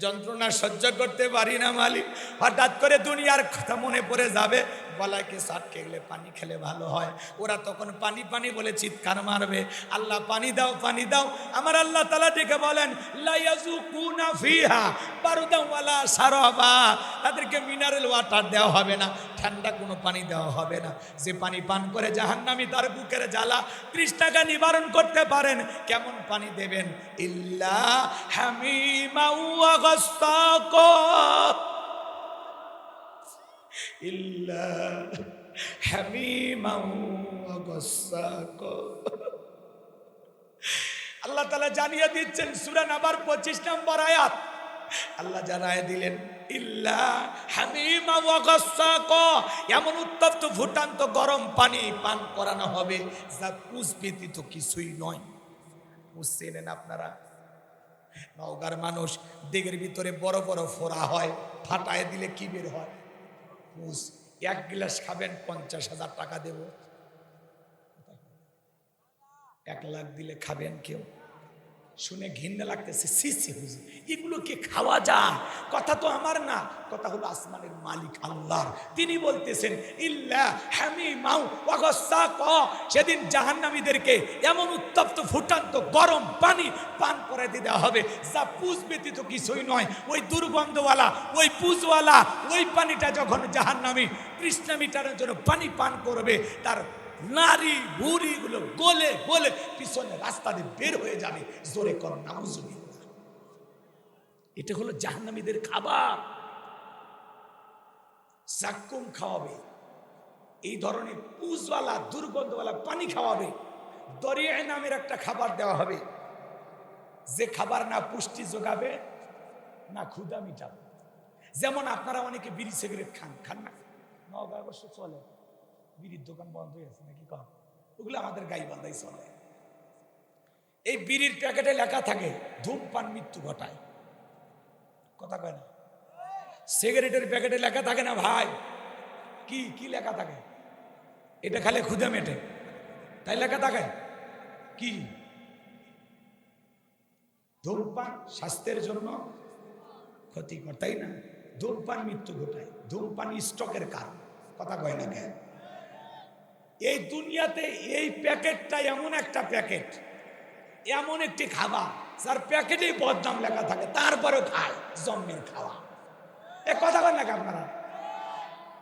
যন্ত্রণা সহ্য করতে পারি না মালিক। হঠাৎ করে দুনিয়ার কথা মনে পড়ে যাবে, গলাকে আটকে গেলে পানি খেলে ভালো হয়। ওরা তখন পানি পানি বলে চিৎকার মারবে, আল্লাহ পানি দাও, পানি দাও। আমার আল্লাহ তাআলা ডেকে বলেন, লা ইয়াযুকুনা ফিহা বারদান ওয়ালা শারাবা, তাদেরকে মিনারেল ওয়াটার দেওয়া হবে না, ঠান্ডা কোনো পানি দেওয়া হবে না। যে পানি পান করে জাহান্নামী তার বুকের জ্বালা তৃষ্ণাকে নিবারণ করতে পারেন, কেমন পানি দেবেন? ইল্লা হামিমা ওয়া গাসসাকা, ইল্লা হামিমা ওয়া গাসসাকা। আল্লাহ তাআলা জানিয়ে দিচ্ছেন সূরা নাবার 25 নম্বর আয়াত, আল্লাহ জানায় দিলেন, ইল্লা হামিমা ওয়া গাসসাকা, এমন উত্তপ্ত ফুটান্ত গরম পানি পান করানো হবে যা পুষ ব্যতীত কিছুই নয়। বুঝছেন আপনারা? নওগাঁর মানুষ দিগের ভিতরে বড় বড় ফোড়া হয়, ফাটায় দিলে কি বের হয়? পুষ। 1 গ্লাস খাবেন 50,000 টাকা দেব, 1 লাখ দিলে খাবেন কেউ? শুনে ঘৃণা লাগতেছে, সিসি হুজুর এগুলো কি খাওয়া যায়? কথা তো আমার না, কথা হলো আসমানের মালিক আল্লাহ। তিনি বলতেছেন ইল্লা হামিমাউ ওয়া গাসসাকা, সেদিন জাহান্নামীদেরকে এমন উত্তপ্ত ফুটান্ত গরম পানি পান করে দেওয়া হবে যা পুষ ব্যতীত কিছুই নয়। ওই দুর্গন্ধওয়ালা, ওই পুষওয়ালা ওই পানিটা যখন জাহান্নামী তৃষ্ণা মিটানোর জন্য পানি পান করবে, তার নারী বুড়ি গুলো গলে গলে পিছনে রাস্তা দিয়ে বের হয়ে যাবে। জোরে কর নাউজুবিল্লাহ। এটা হলো জাহান্নামীদের খাবার। জাক্কুম খাওয়াবে, এই ধরনের পুষওয়ালা দুর্গন্ধওয়ালা পানি খাওয়াবে। দরিয়া নামের একটা খাবার দেওয়া হবে, যে খাবার না পুষ্টি যোগাবে না ক্ষুধা মিটাবে। যেমন আপনারা অনেকে বিড়ি সিগারেট খান, খান না? নওগাঁ অবশ্য চলে, বিড়ির দোকান বন্ধ হয়ে আছে নাকি কম, ওগুলো আমাদের গাইবান্ধায় চলে। এই বিড়ির প্যাকেটে লেখা থাকে ধূমপান মৃত্যু ঘটায়, কথা কয় না? সিগারেটের প্যাকেটে লেখা থাকে না ভাই? কি কি লেখা থাকে? এটা খালে ক্ষুধা মেটে, তাই লেখা থাকে কি? ধূমপান স্বাস্থ্যের জন্য ক্ষতিকর, তাই না? ধূমপান মৃত্যু ঘটায়, ধূমপান স্ট্রোকের কারণ, কথা কয় না কেন? এই দুনিয়াতে এই প্যাকেটটা এমন একটা প্যাকেট, এমন একটি খাবার যার প্যাকেটেই বদনাম লেখা থাকে, তারপরেও খায়, জন্মের খাওয়া। এ কথা কন নাকি আপনারা?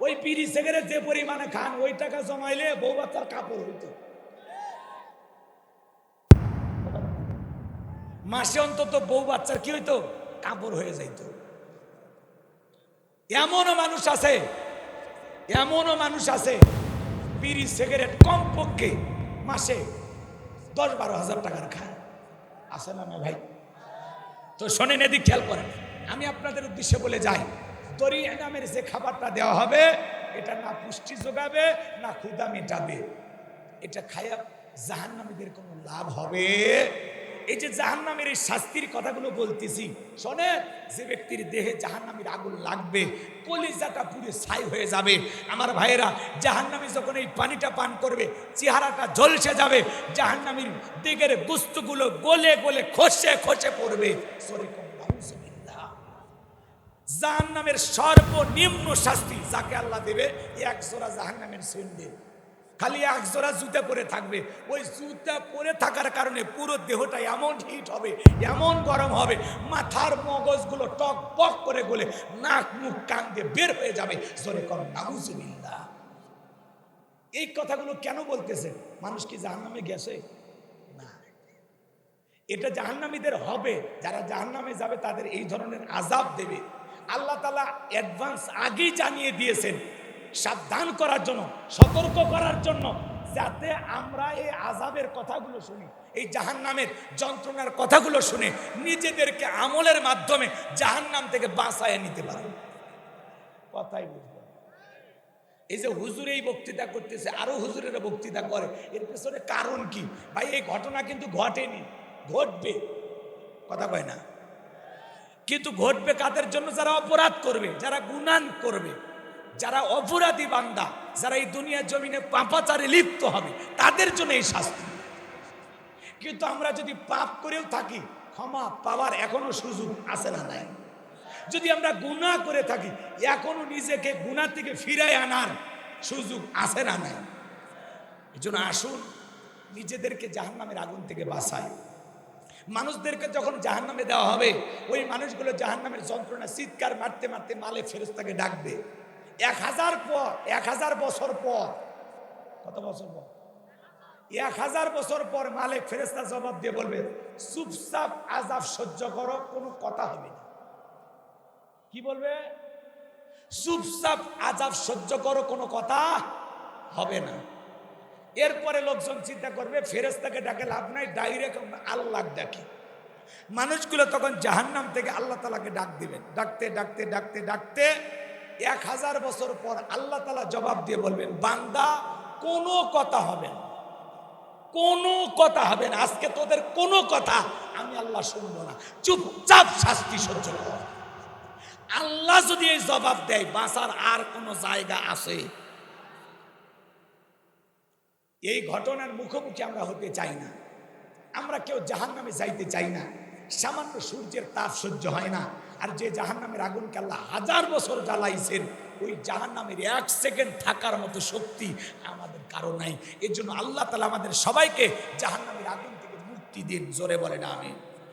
ওই বিড়ি সিগারেট যে পরিমাণে খান, ওই টাকা জমাইলে বউ বাচ্চার কাপড় হইতো, মাসে অন্তত বউ বাচ্চার কি হইতো? কাপড় হয়ে যাইত। এমনও মানুষ আছে, এমনও মানুষ আছে বিড়ি সিগারেট কমপক্ষে মাসে 10-12 হাজার টাকার খায়, আছে না না ভাই? তো শোনেন, এদিক খেয়াল করেন, আমি আপনাদের উদ্দেশ্যে বলে যাই, দরিয়া নামের যে খাবারটা দেওয়া হবে এটা না পুষ্টি যোগাবে না ক্ষুধা মেটাবে। এটা খায়া জাহান্নামীদের কোনো লাভ হবে? এই যে জাহান্নামের এই শাস্তির কথাগুলো বলতেছি, শোনেন, যে ব্যক্তির দেহে জাহান্নামের আগুন লাগবে, কলিজাটা পুরো ছাই হয়ে যাবে। আমার ভাইয়েরা, জাহান্নামী যখন এই পানিটা পান করবে, চেহারাটা ঝলসে যাবে, জাহান্নামীর দিকের বস্তুগুলো গলে গলে খসে খসে পড়বে। জাহান্নামের সর্বনিম্ন শাস্তি যাকে আল্লাহ দেবে, এক জোড়া জাহান্নামের সেন্ডেল, খালি এক জোড়া জুতা পরে থাকবে। ওই জুতা পরে থাকার কারণে পুরো দেহটা এমন হিট হবে, এমন গরম হবে, মাথার মগজগুলো টক বক করে গলে নাক মুখ কান দিয়ে বের হয়ে যাবে। জোরে কর নাউজুবিল্লাহ। এই কথাগুলো কেন বলতেছে? মানুষ কি জাহান্নামে গেছে? না, এটা জাহান্নামীদের হবে। যারা জাহান্নামে যাবে তাদের এই ধরনের আযাব দেবে। আল্লাহ তাআলা অ্যাডভান্স আগেই জানিয়ে দিয়েছেন, সাবধান করার জন্য, সতর্ক করার জন্য, যাতে আমরা এই আযাবের কথাগুলো শুনি, এই জাহান্নামের যন্ত্রণার কথাগুলো শুনে নিজেদেরকে আমলের মাধ্যমে জাহান্নাম থেকে বাঁচায় নিতে পারি। কথাই বুঝবো। এই যে হুজুর এই বক্তৃতা করতেছে, আরো হুজুরেরা বক্তৃতা করে, এর পেছনে কারণ কি? ভাই, এই ঘটনা কিন্তু ঘটেনি, ঘটবে। কথা কয় না? কিন্তু ঘটবে কাদের জন্য? যারা অপরাধ করবে, যারা গুনাহ করবে, যারা অপরাধী বান্দা, যারা এই দুনিয়ার জমিনে পাপাচারে লিপ্ত হবে, তাদের জন্য এই শাস্তি। কিন্তু আমরা যদি পাপ করেও থাকি, ক্ষমা পাওয়ার এখনো সুযোগ আছে না নাই? যদি আমরা গুনাহ করে থাকি, এখনো নিজেকে গুনাহ থেকে ফিরাই আনার সুযোগ আছে না নাই? এজন্য আসুন, নিজেদেরকে জাহান্নামের আগুন থেকে বাঁচাই। মানুষদেরকে যখন জাহান্নামে দেওয়া হবে, ওই মানুষগুলো জাহান্নামের যন্ত্রণা চিৎকার মারতে মারতে মালে ফেরেশতাকে ডাকবে। 1000 বছর পর, কত বছর পর? 1000 বছর পর মালিক ফেরেশতা জবাব দিয়ে বলবে, চুপচাপ আযাব সহ্য করো, কোনো কথা হবে না। কি বলবে? চুপচাপ আযাব সহ্য করো, কোনো কথা হবে না। এরপরে লোকজন চিন্তা করবে, ফেরেশতাকে ডাকে লাভ নাই, ডাইরেক্ট আল্লাহ ডাকি। মানুষগুলো তখন জাহান্নাম থেকে আল্লাহ তাআলাকে ডাক দিবেন। ডাকতে ডাকতে ডাকতে ডাকতে 1000 বছর পর আল্লাহ তাআলা জবাব দিয়ে বলবেন, বান্দা, কোনো কথা হবে না, কোনো কথা হবে না, আজকে তোদের কোনো কথা আমি আল্লাহ শুনবো না, চুপচাপ শাস্তি সহ্য কর। আল্লাহ যদি এই জবাব দেয়, বাঁচার আর কোনো জায়গা আছে? এই ঘটনার মুখোমুখি আমরা হতে চাই না। আমরা কেউ জাহান্নামে যাইতে চাই না। সামান্য সূর্যের তাপ সহ্য হয় না। আর যে জাহান্নামের আগুনকে আল্লাহ 1000 বছর জ্বালাইছেন, ওই জাহান্নামের 1 সেকেন্ড থাকার মতো শক্তি আমাদের কারো নাই। এর জন্য আল্লাহ তাআলা আমাদের সবাইকে জাহান্নামের আগুন থেকে মুক্তি দিন। জোরে বলেন আমিন।